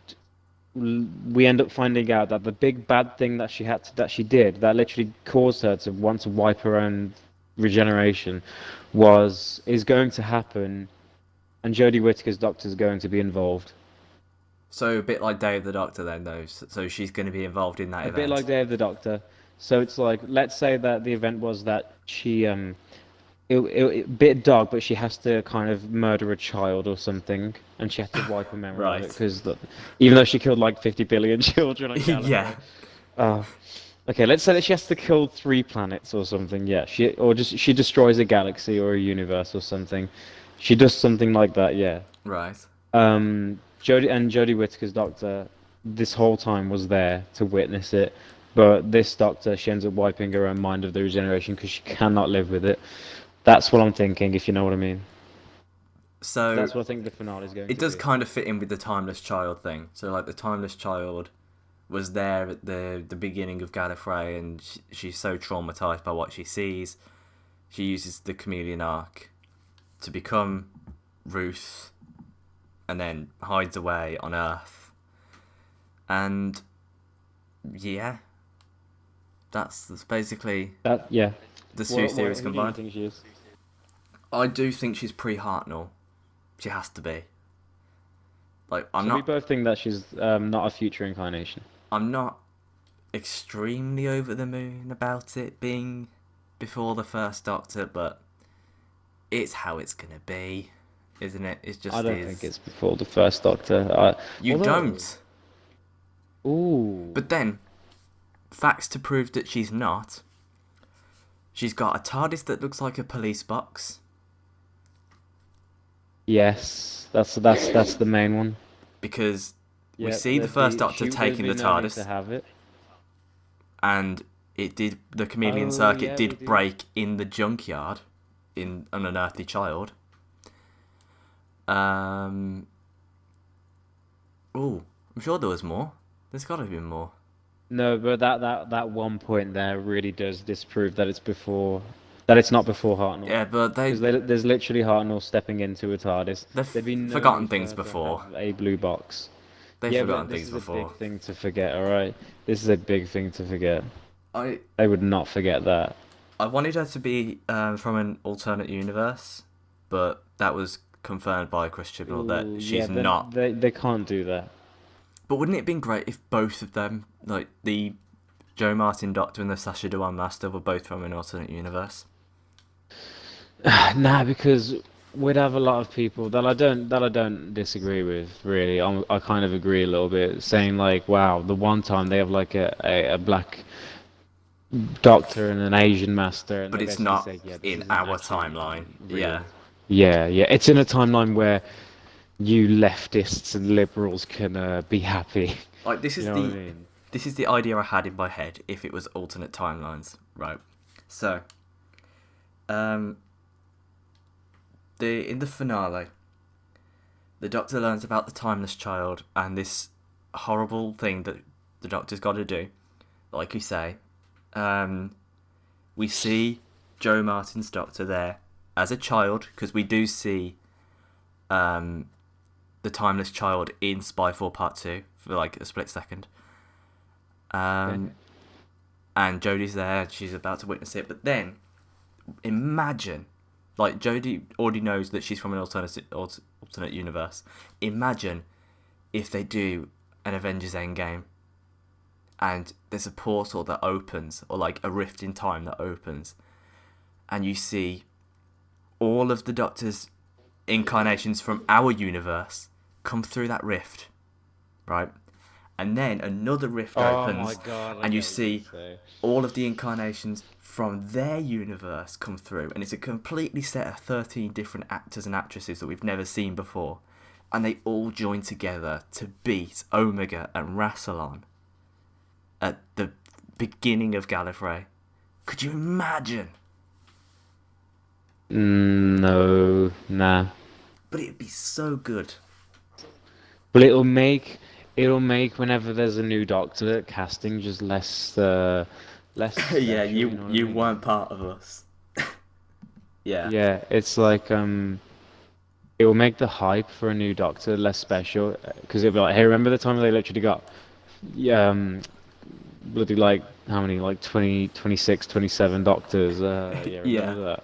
Speaker 2: we end up finding out that the big bad thing that she did, that literally caused her to want to wipe her own regeneration, is going to happen, and Jodie Whittaker's Doctor is going to be involved.
Speaker 1: So a bit like Day of the Doctor then, though. So she's going to be involved in that event.
Speaker 2: A bit like Day of the Doctor. So it's like, let's say that the event was that she, bit dark, but she has to kind of murder a child or something, and she has to wipe her memory of it, because even though she killed like 50 billion children on Gallifrey.
Speaker 1: Yeah.
Speaker 2: Okay, let's say that she has to kill 3 planets or something. Yeah, she destroys a galaxy or a universe or something. She does something like that. Yeah.
Speaker 1: Right.
Speaker 2: Jodie Whittaker's doctor this whole time was there to witness it, but this doctor she ends up wiping her own mind of the regeneration because she cannot live with it. That's what I'm thinking, if you know what I mean.
Speaker 1: So
Speaker 2: That's what I think the finale is going
Speaker 1: it
Speaker 2: to
Speaker 1: does
Speaker 2: be.
Speaker 1: kind of fit in with the timeless child thing. So like the timeless child was there at the beginning of Gallifrey, and she's so traumatized by what she sees. She uses the chameleon arc to become Ruth, and then hides away on Earth. And yeah, that's basically
Speaker 2: Yeah.
Speaker 1: the two theories
Speaker 2: Who do you
Speaker 1: combined.
Speaker 2: think she is?
Speaker 1: I do think she's pre-Hartnell. She has to be. Like I'm
Speaker 2: So we
Speaker 1: not.
Speaker 2: both think that she's not a future incarnation.
Speaker 1: I'm not extremely over the moon about it being before the first Doctor, but it's how it's gonna be, isn't it? It
Speaker 2: I
Speaker 1: just
Speaker 2: don't think
Speaker 1: is.
Speaker 2: it's before the first Doctor.
Speaker 1: You
Speaker 2: Although,
Speaker 1: don't.
Speaker 2: ooh,
Speaker 1: But then, facts to prove that she's not. She's got a TARDIS that looks like a police box
Speaker 2: yes, that's the main one.
Speaker 1: because we
Speaker 2: Yeah,
Speaker 1: see the first Doctor
Speaker 2: there's
Speaker 1: taking the
Speaker 2: been no need to
Speaker 1: TARDIS,
Speaker 2: have it.
Speaker 1: and it did. The chameleon
Speaker 2: Oh
Speaker 1: circuit
Speaker 2: yeah, we
Speaker 1: did
Speaker 2: do.
Speaker 1: break in the junkyard in An Unearthly Child. Um. Oh, I'm sure there was more. There's got to be more.
Speaker 2: No, but that one point there really does disprove that it's not before Hartnell.
Speaker 1: Yeah, but
Speaker 2: Because there's literally Hartnell stepping into a TARDIS.
Speaker 1: they've
Speaker 2: There'd be no
Speaker 1: forgotten
Speaker 2: need for
Speaker 1: things
Speaker 2: her to
Speaker 1: before.
Speaker 2: have a blue box.
Speaker 1: They've
Speaker 2: Yeah, but
Speaker 1: forgotten
Speaker 2: this
Speaker 1: things
Speaker 2: is a big
Speaker 1: before.
Speaker 2: thing to forget, alright? This is a big thing to forget.
Speaker 1: I
Speaker 2: They would not forget that.
Speaker 1: I wanted her to be from an alternate universe, but that was confirmed by Chris Chibnall that
Speaker 2: Ooh, yeah,
Speaker 1: she's
Speaker 2: then
Speaker 1: not.
Speaker 2: they can't do that.
Speaker 1: But wouldn't it have been great if both of them, like the Joe Martin Doctor and the Sacha Dhawan Master, were both from an alternate universe?
Speaker 2: Nah, because we'd have a lot of people that I don't disagree with really. I kind of agree a little bit, saying like, wow, the one time they have like a black doctor and an Asian master, and
Speaker 1: But
Speaker 2: they
Speaker 1: it's
Speaker 2: basically
Speaker 1: not
Speaker 2: say, yeah, this
Speaker 1: in
Speaker 2: isn't
Speaker 1: our
Speaker 2: actually
Speaker 1: timeline. Yeah.
Speaker 2: real. Yeah, yeah, it's in a timeline where you leftists and liberals can be happy.
Speaker 1: Like
Speaker 2: You know what I mean?
Speaker 1: this is the idea I had in my head if it was alternate timelines, right? So, um, the in the finale, the Doctor learns about the timeless child and this horrible thing that the Doctor's got to do. Like you say, um, we see Joe Martin's Doctor there as a child because we do see um, the timeless child in Spyfall Part 2 for like a split second.
Speaker 2: Okay.
Speaker 1: And Jodie's there, she's about to witness it, but then imagine, like Jodie already knows that she's from an alternate universe. Imagine if they do an Avengers Endgame and there's a portal that opens, or like a rift in time that opens, and you see all of the Doctor's incarnations from our universe come through that rift, right? And then another rift
Speaker 2: Oh my
Speaker 1: opens,
Speaker 2: God, I
Speaker 1: and you
Speaker 2: get what you're
Speaker 1: see
Speaker 2: saying.
Speaker 1: all of the incarnations from their universe come through, and it's a completely set of 13 different actors and actresses that we've never seen before, and they all join together to beat Omega and Rassilon at the beginning of Gallifrey. Could you imagine?
Speaker 2: No, nah.
Speaker 1: But it'd be so good.
Speaker 2: But it'll make whenever there's a new Doctor casting just less
Speaker 1: Yeah,
Speaker 2: special. You know what I
Speaker 1: you
Speaker 2: mean?
Speaker 1: weren't part of us. Yeah.
Speaker 2: Yeah, it's like it will make the hype for a new Doctor less special because it'll be like, hey, remember the time they literally got yeah, bloody like how many like 20, 26, 27 Doctors? Yeah,
Speaker 1: Yeah.
Speaker 2: remember that?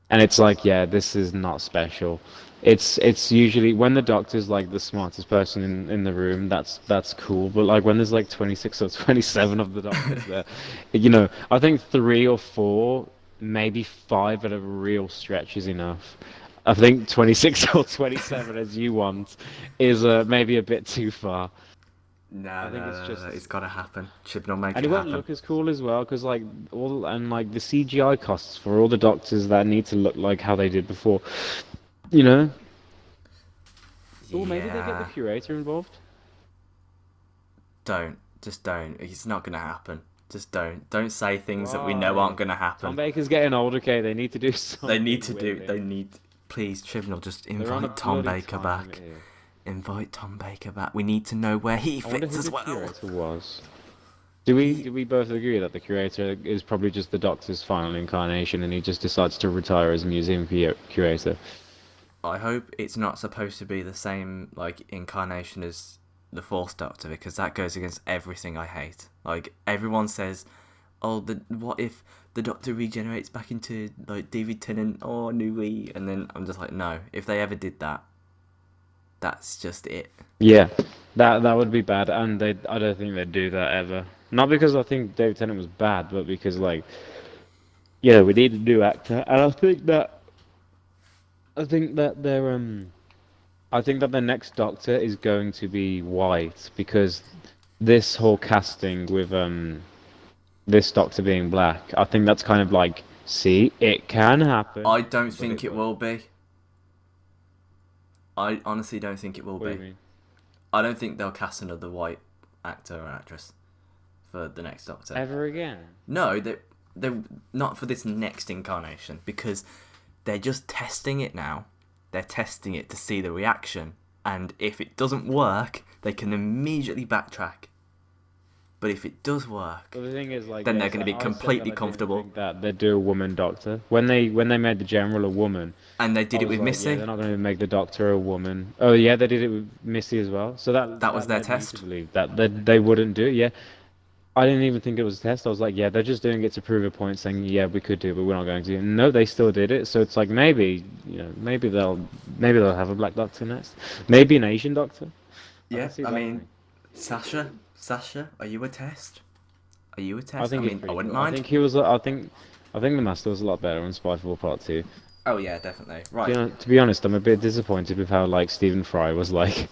Speaker 2: And it's like, yeah, this is not special. It's usually when the doctor's like the smartest person in the room, that's cool. But like when there's like 26 or 27 of the doctors there, I think 3 or 4, maybe 5 at a real stretch is enough. I think 26 or 27 as you want is maybe a bit too far.
Speaker 1: No,
Speaker 2: I think
Speaker 1: no,
Speaker 2: it's
Speaker 1: no,
Speaker 2: just,
Speaker 1: no, it's gotta happen. Chibnall, make
Speaker 2: and
Speaker 1: it
Speaker 2: it won't
Speaker 1: happen.
Speaker 2: look as cool as well because like all and like the CGI costs for all the doctors that need to look like how they did before, you know. Oh, maybe they get the
Speaker 1: Yeah,
Speaker 2: curator involved.
Speaker 1: just don't. It's not gonna happen. Just don't. Don't say things that we know aren't
Speaker 2: Why?
Speaker 1: gonna
Speaker 2: Tom
Speaker 1: happen.
Speaker 2: Baker's getting old. Okay, they need to do
Speaker 1: They need
Speaker 2: something
Speaker 1: to
Speaker 2: with
Speaker 1: do. They
Speaker 2: him.
Speaker 1: need. Please, Chibnall, just
Speaker 2: They're on a
Speaker 1: invite Tom
Speaker 2: bloody
Speaker 1: Baker
Speaker 2: time limit
Speaker 1: back.
Speaker 2: here.
Speaker 1: Invite Tom Baker back. We need to know where he
Speaker 2: I wonder
Speaker 1: fits
Speaker 2: who
Speaker 1: as
Speaker 2: the
Speaker 1: well.
Speaker 2: curator was. Do
Speaker 1: He.
Speaker 2: we both agree that the curator is probably just the Doctor's final incarnation, and he just decides to retire as museum curator?
Speaker 1: I hope it's not supposed to be the same like incarnation as the Fourth Doctor because that goes against everything I hate. Like everyone says, oh, what if the Doctor regenerates back into like David Tennant or Nui? And then I'm just like, no. If they ever did that, that's just it.
Speaker 2: Yeah, that would be bad, and I don't think they'd do that ever. Not because I think David Tennant was bad, but because like, yeah, we need a new actor, and I think that they're I think that the next Doctor is going to be white because this whole casting with this Doctor being black, I think that's kind of like, see, it can happen,
Speaker 1: I don't
Speaker 2: but
Speaker 1: think
Speaker 2: it
Speaker 1: it
Speaker 2: won't.
Speaker 1: will be. I honestly don't think it will
Speaker 2: What do
Speaker 1: be.
Speaker 2: you mean?
Speaker 1: I don't think they'll cast another white actor or actress for the next Doctor.
Speaker 2: Ever again?
Speaker 1: No, they not for this next incarnation because they're just testing it now. They're testing it to see the reaction, and if it doesn't work, they can immediately backtrack. But if it does work,
Speaker 2: Well, the thing is, like,
Speaker 1: then
Speaker 2: yeah,
Speaker 1: they're going
Speaker 2: so
Speaker 1: to be
Speaker 2: I said that
Speaker 1: completely
Speaker 2: I didn't
Speaker 1: comfortable.
Speaker 2: think that they'd do a woman Doctor when they made the General a woman.
Speaker 1: And they
Speaker 2: I
Speaker 1: did it
Speaker 2: was
Speaker 1: with
Speaker 2: like, yeah,
Speaker 1: Missy.
Speaker 2: they're not going to make the Doctor a woman. Oh yeah, they did it with Missy as well. So
Speaker 1: That was
Speaker 2: that
Speaker 1: their
Speaker 2: led me to
Speaker 1: test.
Speaker 2: believe that they wouldn't do it. Yeah, I didn't even think it was a test. I was like, yeah, they're just doing it to prove a point, saying, yeah, we could do it, but we're not going to. No, they still did it. So it's like maybe, maybe they'll have a black Doctor next. Maybe an Asian Doctor. I
Speaker 1: Yeah,
Speaker 2: can see
Speaker 1: I
Speaker 2: that
Speaker 1: mean,
Speaker 2: happening.
Speaker 1: Sasha, are you a test? Are you a
Speaker 2: I
Speaker 1: test? I
Speaker 2: think he's
Speaker 1: mean, I
Speaker 2: pretty
Speaker 1: wouldn't
Speaker 2: cool. I
Speaker 1: mind.
Speaker 2: think he was. I think the Master was a lot better on Spyfall Part 2.
Speaker 1: Oh yeah, definitely. Right,
Speaker 2: To be honest, I'm a bit disappointed with how like Stephen Fry was like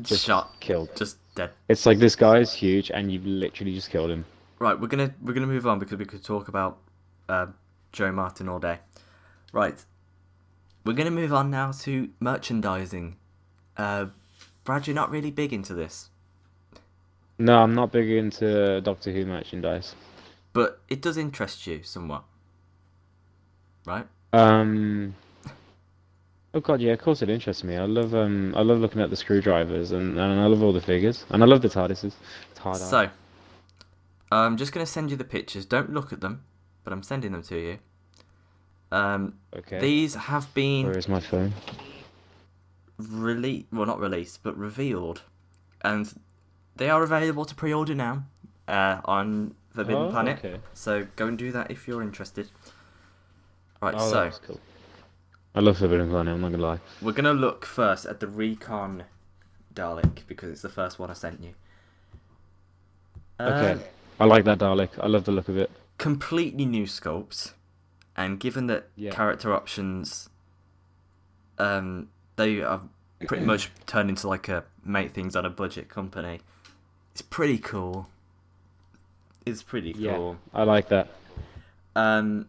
Speaker 2: just
Speaker 1: shot,
Speaker 2: killed.
Speaker 1: just dead.
Speaker 2: It's like this guy is huge and you've literally just killed him.
Speaker 1: Right, we're gonna move on because we could talk about uh, Joe Martin all day. Right, we're gonna move on now to merchandising. Brad, you're not really big into this,
Speaker 2: No, I'm not big into Doctor Who merchandise.
Speaker 1: but it does interest you somewhat, right?
Speaker 2: Um, oh god, yeah, of course it interests me. I love looking at the screwdrivers and I love all the figures and I love the TARDISes. TARDIS.
Speaker 1: So, I'm just gonna send you the pictures. Don't look at them, but I'm sending them to you.
Speaker 2: Okay.
Speaker 1: These have
Speaker 2: Where
Speaker 1: been
Speaker 2: is my phone?
Speaker 1: not released, but revealed, and they are available to pre-order now on Forbidden
Speaker 2: Oh,
Speaker 1: Planet.
Speaker 2: okay.
Speaker 1: So go and do that if you're interested. Right,
Speaker 2: Oh,
Speaker 1: so
Speaker 2: that's cool. I love Forbidden Planet, I'm not gonna lie.
Speaker 1: we're gonna look first at the Recon Dalek because it's the first one I sent you.
Speaker 2: Okay. I like that Dalek. I love the look of it.
Speaker 1: Completely new sculpts, and given that
Speaker 2: Yeah.
Speaker 1: character options, they have pretty much turned into like a make things on a budget company. It's pretty cool. It's pretty
Speaker 2: Yeah.
Speaker 1: cool.
Speaker 2: I like that.
Speaker 1: Um,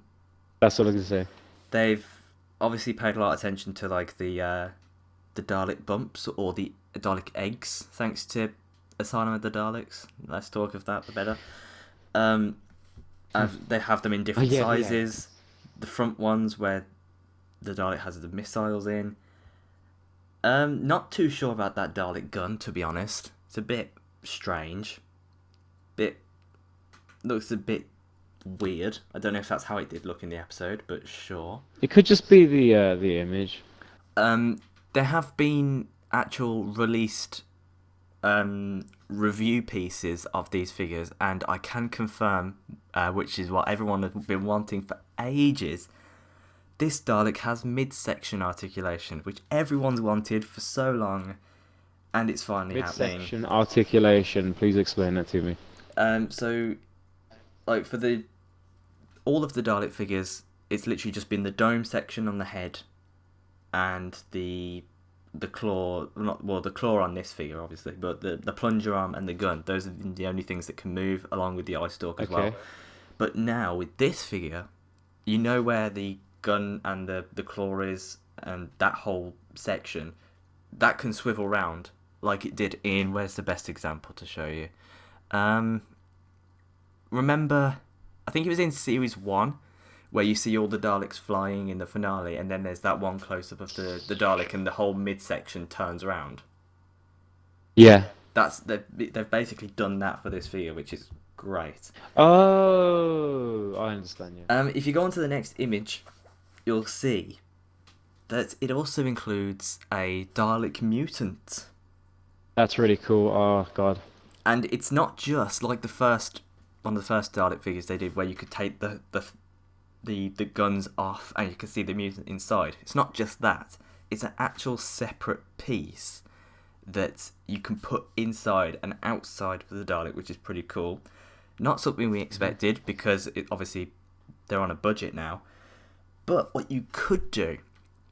Speaker 2: That's what I was gonna say.
Speaker 1: they've obviously paid a lot of attention to like the Dalek bumps or the Dalek eggs, thanks to Asylum of the Daleks. Less talk of that, the better. They have them in different
Speaker 2: yeah, the
Speaker 1: sizes. The front ones where the Dalek has the missiles in. Not too sure about that Dalek gun, to be honest. It's a bit strange. Looks a bit weird. I don't know if that's how it did look in the episode, but sure.
Speaker 2: It could just be the image.
Speaker 1: There have been actual released review pieces of these figures, and I can confirm, which is what everyone has been wanting for ages. This Dalek has midsection articulation, which everyone's wanted for so long, and it's finally happening.
Speaker 2: Midsection articulation. Please explain that to me.
Speaker 1: So, like for all of the Dalek figures, it's literally just been the dome section on the head, and the the claw, the claw on this figure, obviously, but the plunger arm and the gun, those are the only things that can move, along with the eye stalk as well.
Speaker 2: Okay.
Speaker 1: But now, with this figure, you know where the gun and the claw is, and that whole section, that can swivel round, like it did in, where's the best example to show you? Remember, I think it was in Series 1, where you see all the Daleks flying in the finale, and then there's that one close-up of the Dalek, and the whole midsection turns around.
Speaker 2: Yeah.
Speaker 1: They've basically done that for this figure, which is great.
Speaker 2: Oh, I understand. Yeah.
Speaker 1: If you go on to the next image, you'll see that it also includes a Dalek mutant.
Speaker 2: That's really cool. Oh God.
Speaker 1: And it's not just like one of the first Dalek figures they did, where you could take the guns off and you can see the mutant inside. It's not just that. It's an actual separate piece that you can put inside and outside for the Dalek, which is pretty cool. Not something we expected, because obviously they're on a budget now. But what you could do,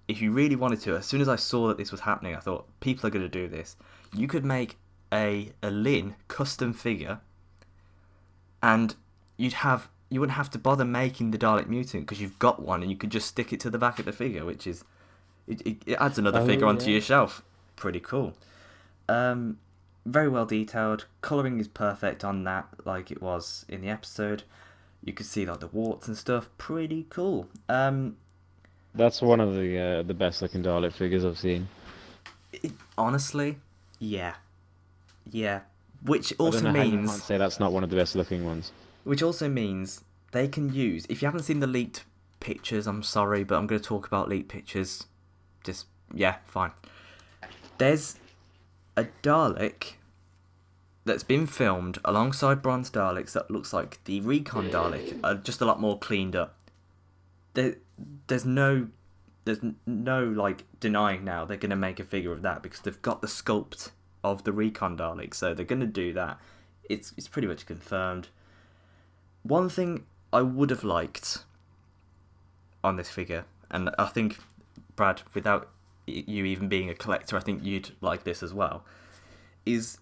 Speaker 1: if you really wanted to, as soon as I saw that this was happening, I thought, people are going to do this. You could make a Lynn custom figure, and you wouldn't have to bother making the Dalek mutant, because you've got one, and you could just stick it to the back of the figure, which is it adds another figure onto your shelf. Pretty cool. Very well detailed. Colouring is perfect on that, like it was in the episode. You could see like the warts and stuff. Pretty cool.
Speaker 2: That's one of the best looking Dalek figures I've seen.
Speaker 1: Honestly, yeah. Which
Speaker 2: I don't
Speaker 1: also
Speaker 2: know how you
Speaker 1: means
Speaker 2: can't say that's not one of the best looking ones.
Speaker 1: Which also means they can use. If you haven't seen the leaked pictures, I'm sorry, but I'm going to talk about leaked pictures. Fine. There's a Dalek that's been filmed alongside Bronze Daleks that looks like the Recon Dalek, just a lot more cleaned up. There's no like denying now they're going to make a figure of that, because they've got the sculpt of the Recon Dalek, so they're going to do that. It's pretty much confirmed. One thing I would have liked on this figure, and I think, Brad, without you even being a collector, I think you'd like this as well, is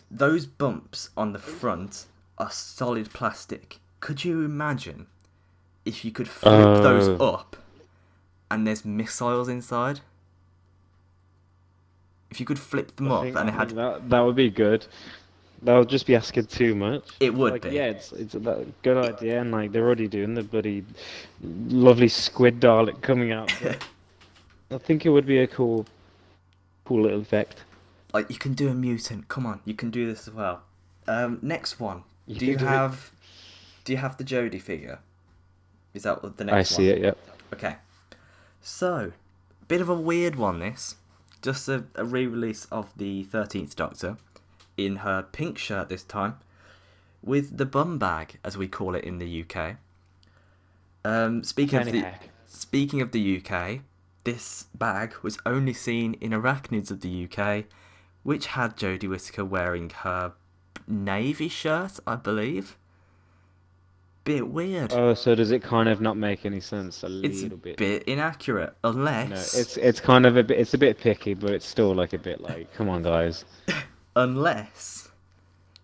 Speaker 1: those bumps on the front are solid plastic. Could you imagine if you could flip those up and there's missiles inside? If you could flip them up and it had...
Speaker 2: That would be good. That would just be asking too much.
Speaker 1: It would be.
Speaker 2: Yeah, it's a good idea, and like they're already doing the bloody lovely squid Dalek coming out. I think it would be a cool little effect.
Speaker 1: Like, you can do a mutant. Come on, you can do this as well. Next one. Do you have the Jodie figure? Is that the next one?
Speaker 2: I see it. Yep.
Speaker 1: Okay. So, bit of a weird one. This, just a re-release of the 13th Doctor, in her pink shirt this time, with the bum bag, as we call it in the UK. Speaking of the UK, this bag was only seen in Arachnids of the UK, which had Jodie Whittaker wearing her navy shirt, I believe. Bit weird.
Speaker 2: Oh, so does it kind of not make any sense?
Speaker 1: It's
Speaker 2: little bit.
Speaker 1: Bit inaccurate, unless...
Speaker 2: No, it's kind of it's a bit picky, but it's still like a bit like, come on, guys.
Speaker 1: Unless...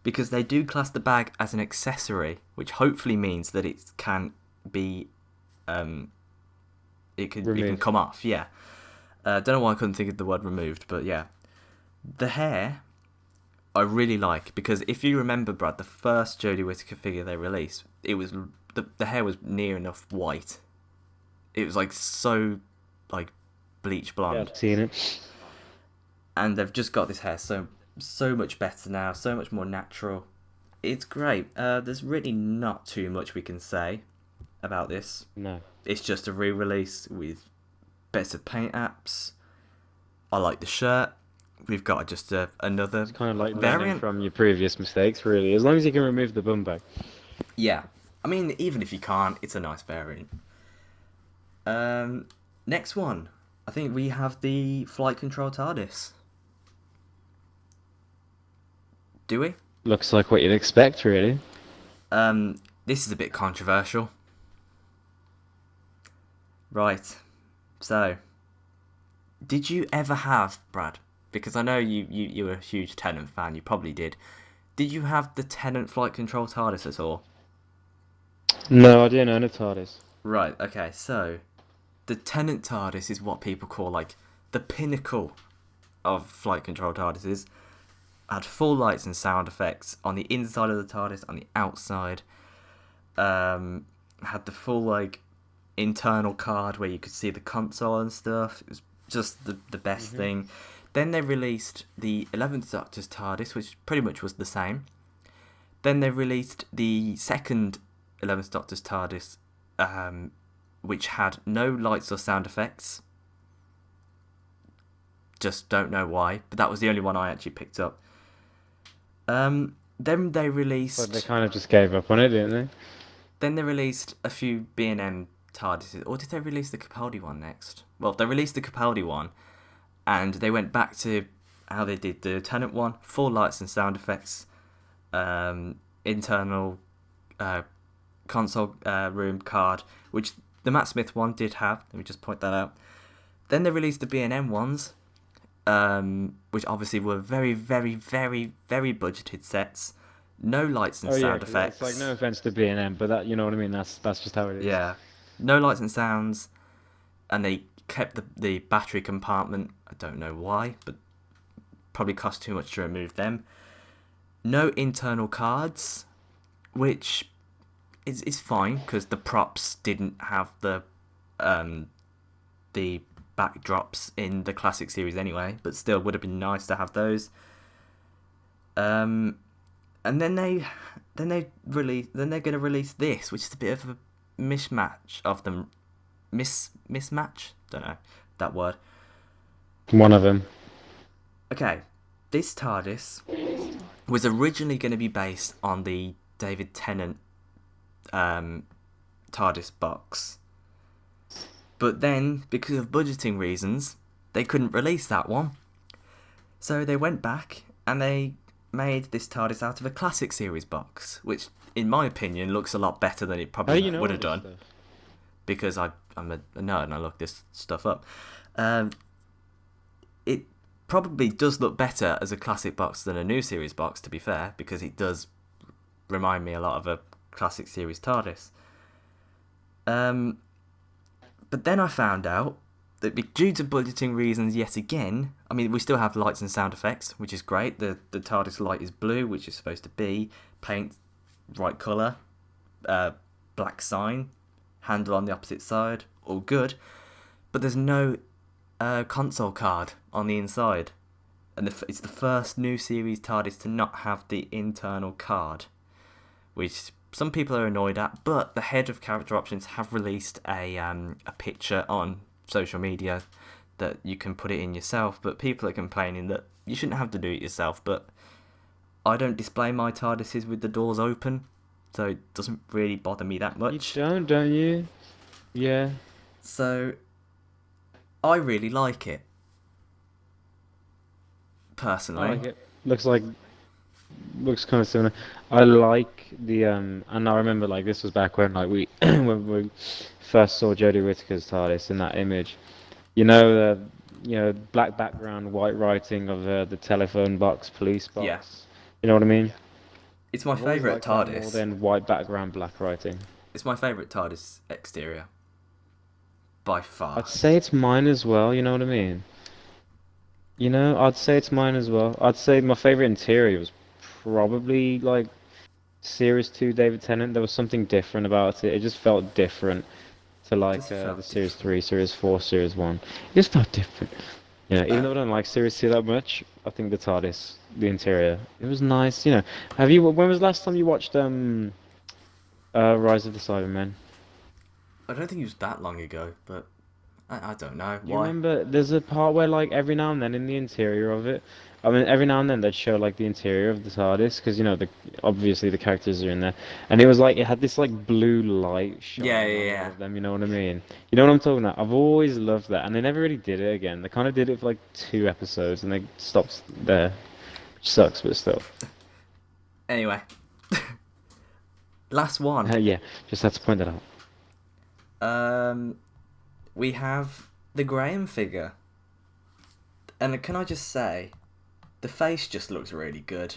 Speaker 1: Because they do class the bag as an accessory, which hopefully means that it can be... It can come off, yeah. Don't know why I couldn't think of the word removed, but yeah. The hair, I really like, because if you remember, Brad, the first Jodie Whittaker figure they released, it was the hair was near enough white. It was like so like bleach blonde.
Speaker 2: Yeah, I've seen it.
Speaker 1: And they've just got this hair so much better now, so much more natural. It's great. There's really not too much we can say about this.
Speaker 2: No.
Speaker 1: It's just a re-release with better paint apps. I like the shirt. We've got just another
Speaker 2: It's kind of like
Speaker 1: variant
Speaker 2: learning from your previous mistakes, really. As long as you can remove the bum bag.
Speaker 1: Yeah. I mean, even if you can't, it's a nice variant. Next one. I think we have the flight control TARDIS. Do we?
Speaker 2: Looks like what you'd expect, really.
Speaker 1: This is a bit controversial. Right. So, Did you ever have, Brad? Because I know you were a huge Tennant fan. You probably did. Did you have the Tennant flight control TARDIS at all?
Speaker 2: No, I didn't own a TARDIS.
Speaker 1: Right. Okay. So the Tennant TARDIS is what people call like the pinnacle of flight control TARDISes. Had full lights and sound effects on the inside of the TARDIS, on the outside. Had the full like internal card where you could see the console and stuff. It was just the best thing. Then they released the 11th Doctor's TARDIS, which pretty much was the same. Then they released the second 11th Doctor's TARDIS, which had no lights or sound effects. Just don't know why, but that was the only one I actually picked up. Then they released...
Speaker 2: But they kind of just gave up on it, didn't they?
Speaker 1: Then they released a few B&M TARDISes, or did they release the Capaldi one next? Well, they released the Capaldi one, and they went back to how they did the Tennant one, full lights and sound effects, internal console room card, which the Matt Smith one did have. Let me just point that out. Then they released the B&M ones, which obviously were very, very, very, very budgeted sets. No lights and sound effects.
Speaker 2: It's like, no offense to B&M, but that, you know what I mean. That's just how it is.
Speaker 1: Yeah, no lights and sounds, and they kept the battery compartment. I don't know why, but probably cost too much to remove them. No internal cards, which is fine because the props didn't have the backdrops in the classic series anyway, but still would have been nice to have those. And then they're going to release this, which is a bit of a mismatch of them. Mismatch? Don't know that word.
Speaker 2: One of them.
Speaker 1: Okay, this TARDIS was originally going to be based on the David Tennant TARDIS box. But then, because of budgeting reasons, they couldn't release that one. So they went back and they made this TARDIS out of a classic series box, which, in my opinion, looks a lot better than it probably would have done. Stuff? Because I'm a nerd and I look this stuff up. It probably does look better as a classic box than a new series box, to be fair, because it does remind me a lot of a classic series TARDIS. But then I found out that due to budgeting reasons yet again, I mean, we still have lights and sound effects, which is great. The TARDIS light is blue, which is supposed to be. Paint, right colour. Black sign. Handle on the opposite side. All good. But there's no console card on the inside. And it's the first new series TARDIS to not have the internal card, which some people are annoyed at, but the head of character options have released a picture on social media that you can put it in yourself, but people are complaining that you shouldn't have to do it yourself. But I don't display my TARDISes with the doors open, so it doesn't really bother me that much.
Speaker 2: You don't you? Yeah.
Speaker 1: So I really like it, personally.
Speaker 2: I like it. Looks kind of similar. I like the and I remember like this was back when like we when we first saw Jodie Whittaker's TARDIS in that image. You know the black background, white writing of the telephone box, police box.
Speaker 1: Yeah.
Speaker 2: You know what I mean?
Speaker 1: It's my favourite TARDIS.
Speaker 2: More than white background, black writing.
Speaker 1: It's my favourite TARDIS exterior. By far.
Speaker 2: I'd say it's mine as well, you know what I mean? You know, I'd say it's mine as well. I'd say my favourite interior was probably like Series 2 David Tennant. There was something different about it. It just felt different to like the Series 3, Series 4, Series 1. It just felt different. You know, even though I don't like Series 2 that much, I think the TARDIS, the interior, it was nice, you know. When was the last time you watched Rise of the Cybermen?
Speaker 1: I don't think it was that long ago, but I don't know.
Speaker 2: You remember, there's a part where, like, every now and then in the interior of it, I mean, every now and then they'd show, like, the interior of the TARDIS, because, you know, obviously the characters are in there, and it was, like, it had this, like, blue light shining on all of them, you know what I mean? You know what I'm talking about? I've always loved that, and they never really did it again. They kind of did it for, like, 2 episodes, and they stopped there, which sucks, but still.
Speaker 1: Anyway. Last one.
Speaker 2: Yeah, just had to point that out.
Speaker 1: We have the Graham figure. And can I just say, the face just looks really good.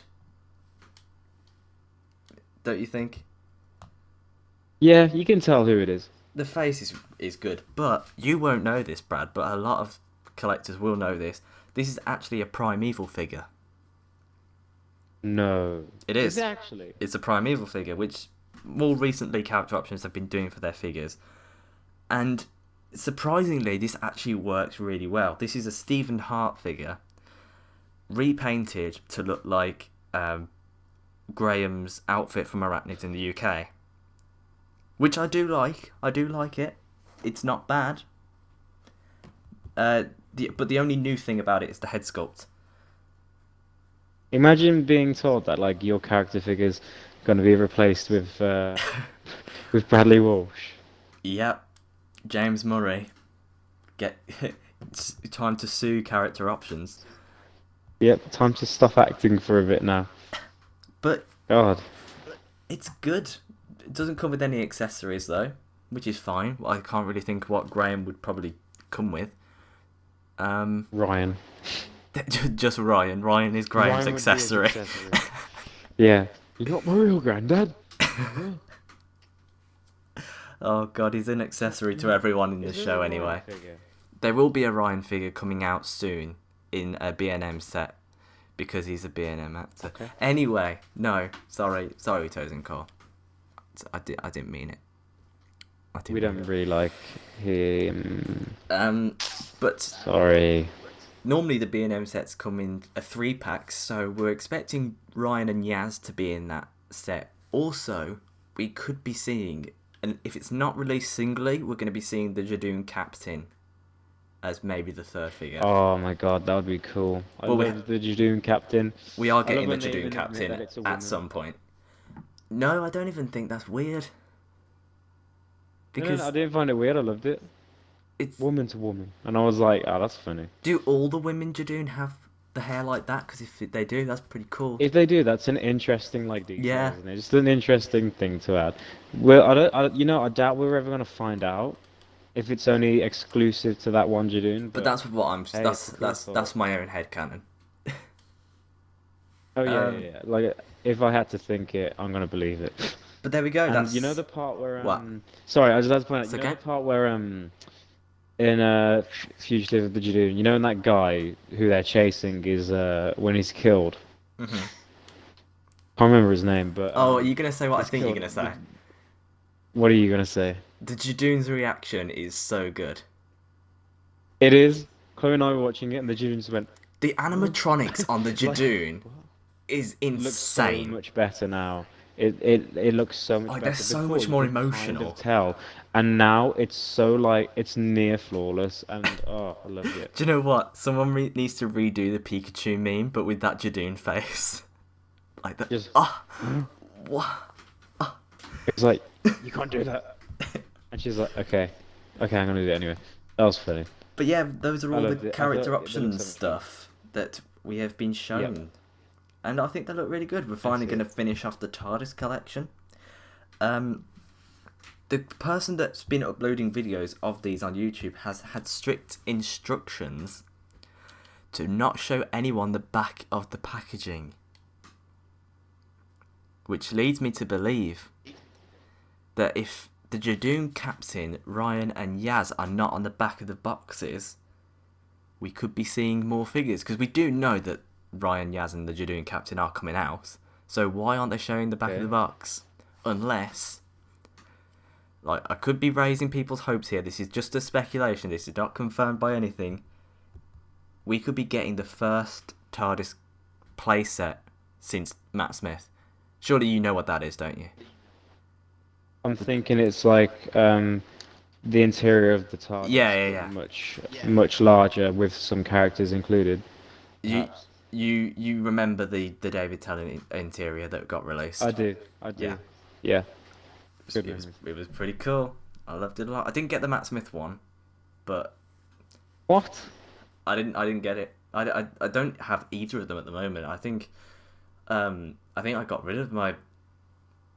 Speaker 1: Don't you think?
Speaker 2: Yeah, you can tell who it is.
Speaker 1: The face is good, but you won't know this, Brad, but a lot of collectors will know this. This is actually a primeval figure.
Speaker 2: No.
Speaker 1: It
Speaker 2: Is
Speaker 1: is.
Speaker 2: it actually?
Speaker 1: It's a primeval figure, which more recently Character Options have been doing for their figures. And surprisingly, this actually works really well. This is a Stephen Hart figure, repainted to look like Graham's outfit from Arachnids in the UK. Which I do like. I do like it. It's not bad. But the only new thing about it is the head sculpt.
Speaker 2: Imagine being told that like your character figure's going to be replaced with Bradley Walsh.
Speaker 1: Yep. James Murray. It's time to sue Character Options.
Speaker 2: Yep, time to stop acting for a bit now.
Speaker 1: But
Speaker 2: God.
Speaker 1: it's good. It doesn't come with any accessories though, which is fine. I can't really think what Graham would probably come with.
Speaker 2: Ryan.
Speaker 1: Just Ryan. Ryan is Graham's
Speaker 2: Ryan would be his
Speaker 1: accessory.
Speaker 2: accessory. Yeah. You're not my real granddad.
Speaker 1: Oh god, he's an accessory to everyone in the
Speaker 2: Is there
Speaker 1: show
Speaker 2: a Ryan
Speaker 1: anyway.
Speaker 2: figure?
Speaker 1: There will be a Ryan figure coming out soon in a B&M set because he's a B&M actor.
Speaker 2: Okay.
Speaker 1: Anyway, no, sorry, Toes and Cole. I didn't mean it.
Speaker 2: We don't really like him.
Speaker 1: But
Speaker 2: Sorry.
Speaker 1: normally the B&M sets come in a 3-pack, so we're expecting Ryan and Yaz to be in that set. Also, we could be seeing, and if it's not released singly, we're going to be seeing the Jadoon Captain as maybe the third figure.
Speaker 2: Oh my god, that would be cool. I
Speaker 1: Well,
Speaker 2: love the Jadoon Captain.
Speaker 1: We are
Speaker 2: I
Speaker 1: getting
Speaker 2: love
Speaker 1: the
Speaker 2: when they
Speaker 1: Jadoon
Speaker 2: even admit
Speaker 1: Captain
Speaker 2: that it's a
Speaker 1: at
Speaker 2: woman.
Speaker 1: some point. No, I don't even think that's weird. Because
Speaker 2: No, I didn't find it weird. I loved it.
Speaker 1: it's...
Speaker 2: Woman to woman, and I was like, oh, that's funny.
Speaker 1: Do all the women Jadoon have the hair like that? Because if they do, that's pretty cool.
Speaker 2: If they do, that's an interesting like detail,
Speaker 1: Yeah.
Speaker 2: isn't it? Just an interesting thing to add. Well, I doubt we're ever gonna find out if it's only exclusive to that one Jadoon.
Speaker 1: But that's what I'm...
Speaker 2: hey,
Speaker 1: that's
Speaker 2: it's a cool
Speaker 1: that's
Speaker 2: thought.
Speaker 1: that's my own headcanon.
Speaker 2: Oh yeah. Like if I had to think it, I'm gonna believe it.
Speaker 1: But there we go.
Speaker 2: And
Speaker 1: That's...
Speaker 2: you know the part where
Speaker 1: What?
Speaker 2: Sorry, I just had to point out.
Speaker 1: It's
Speaker 2: You know
Speaker 1: okay.
Speaker 2: the part where in Fugitive of the Jadoon, you know, when that guy who they're chasing is when he's killed.
Speaker 1: Mhm.
Speaker 2: Can't remember his name, but
Speaker 1: Oh, are you gonna say what I
Speaker 2: he's
Speaker 1: think you're
Speaker 2: killed.
Speaker 1: gonna say?
Speaker 2: What are you gonna say?
Speaker 1: The Jadoon's reaction is so good.
Speaker 2: It is. Chloe and I were watching it, and the Jadoon just went.
Speaker 1: The animatronics on the Jadoon is
Speaker 2: Looks so
Speaker 1: insane.
Speaker 2: much better now. It looks so much
Speaker 1: Like,
Speaker 2: better.
Speaker 1: they're so
Speaker 2: Before,
Speaker 1: much
Speaker 2: you
Speaker 1: more
Speaker 2: could kind
Speaker 1: emotional.
Speaker 2: of tell, and now it's so like it's near flawless, and oh, I love it.
Speaker 1: Do you know what? Someone needs to redo the Pikachu meme, but with that Jadoon face. Like that.
Speaker 2: Just-
Speaker 1: What?
Speaker 2: It's like you can't do that, and she's like, okay, I'm gonna do it anyway. That was funny.
Speaker 1: But yeah, those are all
Speaker 2: loved
Speaker 1: the
Speaker 2: it. I
Speaker 1: character
Speaker 2: thought it looked so
Speaker 1: options
Speaker 2: much fun.
Speaker 1: stuff that we have been shown.
Speaker 2: Yep.
Speaker 1: And I think they look really good. We're finally
Speaker 2: it.
Speaker 1: going to finish off the TARDIS collection. The person that's been uploading videos of these on YouTube has had strict instructions to not show anyone the back of the packaging. Which leads me to believe that if the Jadoon Captain, Ryan and Yaz are not on the back of the boxes, we could be seeing more figures. Because we do know that Ryan, Yaz and the Jadoon Captain are coming out. So why aren't they showing the back of the box? Unless... Like, I could be raising people's hopes here. This is just a speculation. This is not confirmed by anything. We could be getting the first TARDIS playset since Matt Smith. Surely you know what that is, don't you?
Speaker 2: I'm thinking it's like the interior of the TARDIS.
Speaker 1: Yeah.
Speaker 2: Much larger with some characters included.
Speaker 1: You remember the David Tennant interior that got released?
Speaker 2: I do. Yeah.
Speaker 1: It was pretty cool. I loved it a lot. I didn't get the Matt Smith one, but
Speaker 2: What?
Speaker 1: I didn't get it. I don't have either of them at the moment. I think I got rid of my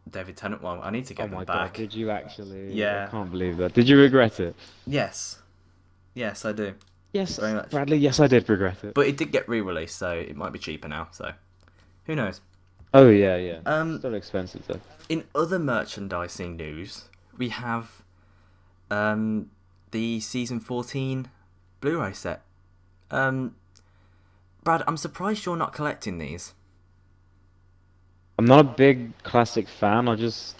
Speaker 1: David Tennant one. I need to get
Speaker 2: Oh my
Speaker 1: them back.
Speaker 2: god, did you actually?
Speaker 1: Yeah.
Speaker 2: I can't believe that. Did you regret it?
Speaker 1: Yes, I do.
Speaker 2: Yes,
Speaker 1: very much.
Speaker 2: Bradley. Yes, I did regret it.
Speaker 1: But it did get re-released, so it might be cheaper now. So who knows?
Speaker 2: Oh yeah, yeah.
Speaker 1: Um,
Speaker 2: Still expensive though.
Speaker 1: in other merchandising news, we have um the season 14 Blu-ray set. Um, Brad, I'm surprised you're not collecting these.
Speaker 2: I'm not a big classic fan. I just,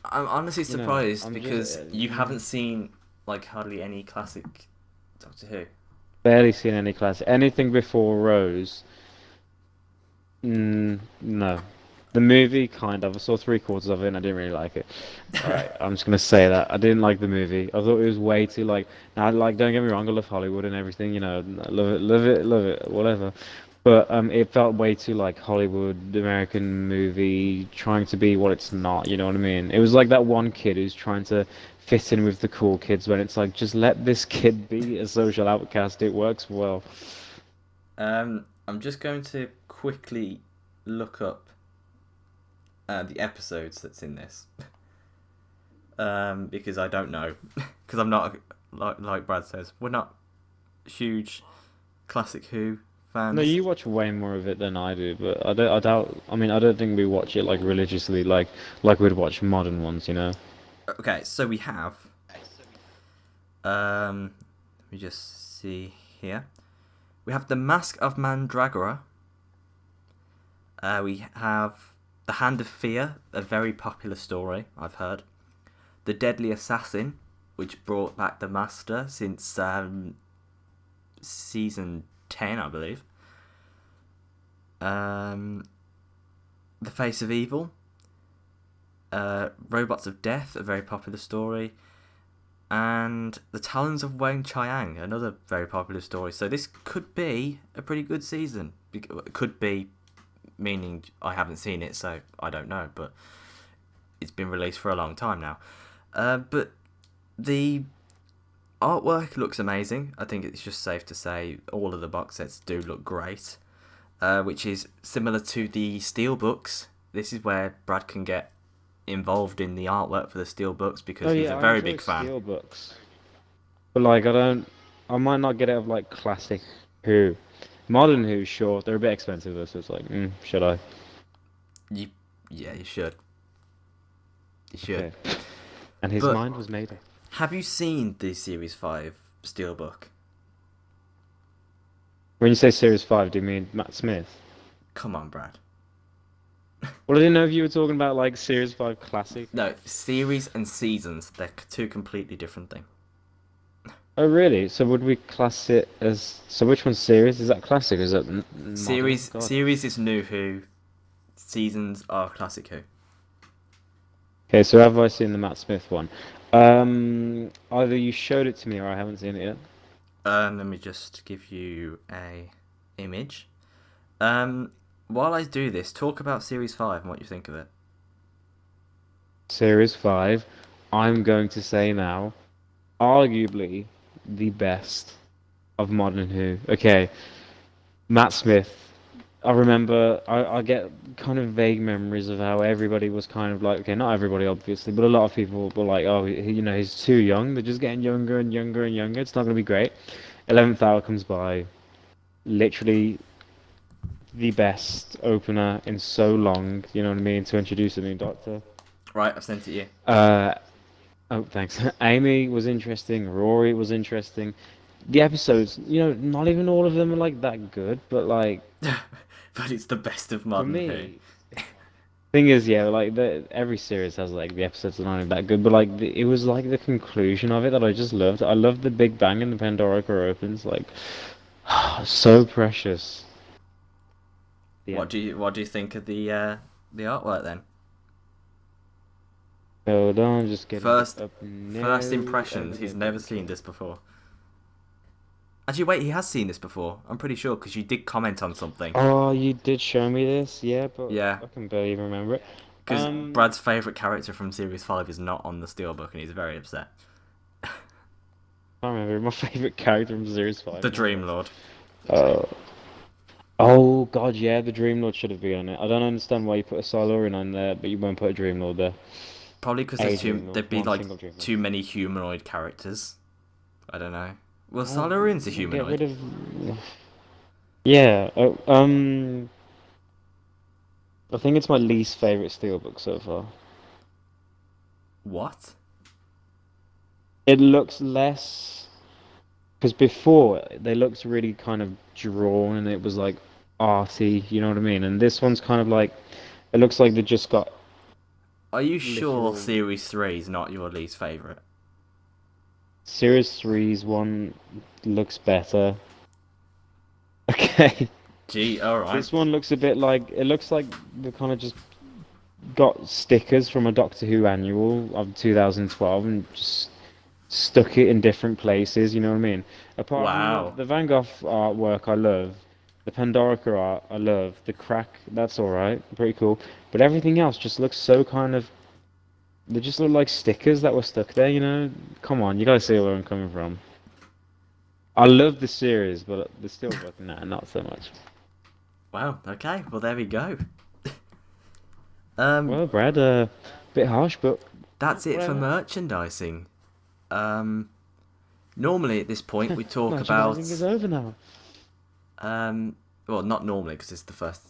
Speaker 1: I'm honestly
Speaker 2: you know,
Speaker 1: surprised
Speaker 2: I'm just
Speaker 1: because you haven't seen like hardly any classic Doctor Who.
Speaker 2: barely seen any classic. Anything before Rose. No. The movie, kind of. I saw three-quarters of it and I didn't really like it. Alright, I'm just gonna say that. I didn't like the movie. I thought it was way too like now like don't get me wrong, I love Hollywood and everything, you know, love it, love it, love it, whatever. But it felt way too like Hollywood American movie trying to be what it's not, you know what I mean? It was like that one kid who's trying to fit in with the cool kids when it's like just let this kid be a social outcast. It works well.
Speaker 1: I'm just going to quickly look up the episodes that's in this. Because I don't know. Because I'm not, like Brad says, we're not huge classic Who
Speaker 2: No,
Speaker 1: fans.
Speaker 2: you watch way more of it than I do, but I doubt. I mean, I don't think we watch it like religiously, like we'd watch modern ones, you know.
Speaker 1: Okay, so we have. Let me just see here. We have the Mask of Mandragora. We have the Hand of Fear, a very popular story I've heard. The Deadly Assassin, which brought back the Master since season 10, I believe. The Face of Evil. Robots of Death, a very popular story. And The Talons of Wang Chiang, another very popular story. So this could be a pretty good season. It could be, meaning I haven't seen it, so I don't know. But it's been released for a long time now. But the artwork looks amazing. I think it's just safe to say all of the box sets do look great. Which is similar to the Steelbooks. This is where Brad can get involved in the artwork for the Steelbooks because
Speaker 2: Oh
Speaker 1: he's
Speaker 2: yeah,
Speaker 1: a
Speaker 2: I
Speaker 1: very
Speaker 2: enjoy
Speaker 1: big fan.
Speaker 2: steelbooks, but like I might not get it of like classic Who, modern Who. Sure, they're a bit expensive though, so it's like, should I?
Speaker 1: You, yeah, you should. You should.
Speaker 2: Okay. And his
Speaker 1: But
Speaker 2: mind was made up.
Speaker 1: have you seen the Series 5 Steelbook?
Speaker 2: When you say Series 5, do you mean Matt Smith?
Speaker 1: Come on, Brad.
Speaker 2: Well, I didn't know if you were talking about like Series 5 Classic.
Speaker 1: No, series and seasons, they're two completely different things.
Speaker 2: Oh, really? So would we class it as... So which one's series? Is that classic? Is that modern? God.
Speaker 1: Series is New Who, seasons are Classic Who.
Speaker 2: Okay, so have I seen the Matt Smith one? Either you showed it to me or I haven't seen it yet.
Speaker 1: Let me just give you a image. While I do this, talk about Series 5 and what you think of it.
Speaker 2: Series 5, I'm going to say now, arguably the best of modern Who. Okay, Matt Smith. I remember, I get kind of vague memories of how everybody was kind of like, okay, not everybody obviously, but a lot of people were like, oh, you know, he's too young. They're just getting younger and younger and younger. It's not going to be great. 11th Hour comes by, literally the best opener in so long, you know what I mean, to introduce a new Doctor.
Speaker 1: Right, I've sent it you.
Speaker 2: Oh, thanks. Amy was interesting. Rory was interesting. The episodes, you know, not even all of them are like that good, but like
Speaker 1: But it's the best of
Speaker 2: for
Speaker 1: modern Who.
Speaker 2: me, thing is, yeah, like every series has like the episodes are not even that good, but like it was like the conclusion of it that I just loved. I loved the Big Bang and the Pandora opens, like so precious. Yeah.
Speaker 1: What do you think of the artwork then?
Speaker 2: Hold on, just getting it
Speaker 1: First
Speaker 2: up now.
Speaker 1: first impressions.
Speaker 2: Okay,
Speaker 1: He's never seen this before. Actually, wait, he has seen this before. I'm pretty sure because you did comment on something.
Speaker 2: Oh, you did show me this, yeah, but
Speaker 1: Yeah,
Speaker 2: I can barely even remember it.
Speaker 1: because Brad's favourite character from Series 5 is not on the Steelbook and he's very upset.
Speaker 2: I remember my favorite character from Series 5.
Speaker 1: The Dream Lord.
Speaker 2: Oh. Oh God, yeah, the Dream Lord should have been on it. I don't understand why you put a Silurian on there, but you won't put a Dream Lord there.
Speaker 1: Probably because
Speaker 2: A Dream Lord,
Speaker 1: there'd be
Speaker 2: one
Speaker 1: like
Speaker 2: single Dream Lord.
Speaker 1: too many humanoid characters. I don't know. Well,
Speaker 2: Well,
Speaker 1: Solarian's a
Speaker 2: get rid
Speaker 1: humanoid.
Speaker 2: of. Yeah. I think it's my least favorite Steelbook so far.
Speaker 1: What?
Speaker 2: It looks less because before they looked really kind of drawn and it was like arty, you know what I mean? And this one's kind of like it looks like they just got
Speaker 1: Are you sure
Speaker 2: literal.
Speaker 1: Series 3 is not your least favourite?
Speaker 2: Series three's one looks better. Okay.
Speaker 1: Gee, alright.
Speaker 2: This one looks a bit like it looks like they kind of just got stickers from a Doctor Who annual of 2012 and just stuck it in different places, you know what I mean? Apart from
Speaker 1: Wow.
Speaker 2: the Van Gogh artwork I love, the Pandorica art I love, the crack, that's alright, pretty cool. But everything else just looks so kind of they just look like stickers that were stuck there, you know? Come on, you gotta see where I'm coming from. I love the series, but the Steelbook, nah, not so much.
Speaker 1: Wow, okay. Well, there we go. Um,
Speaker 2: Well, Brad, bit harsh, but
Speaker 1: that's it for
Speaker 2: whatever.
Speaker 1: merchandising. Um, Normally at this point we talk
Speaker 2: Merchandising
Speaker 1: about
Speaker 2: is over now.
Speaker 1: um, well, not normally because it's the first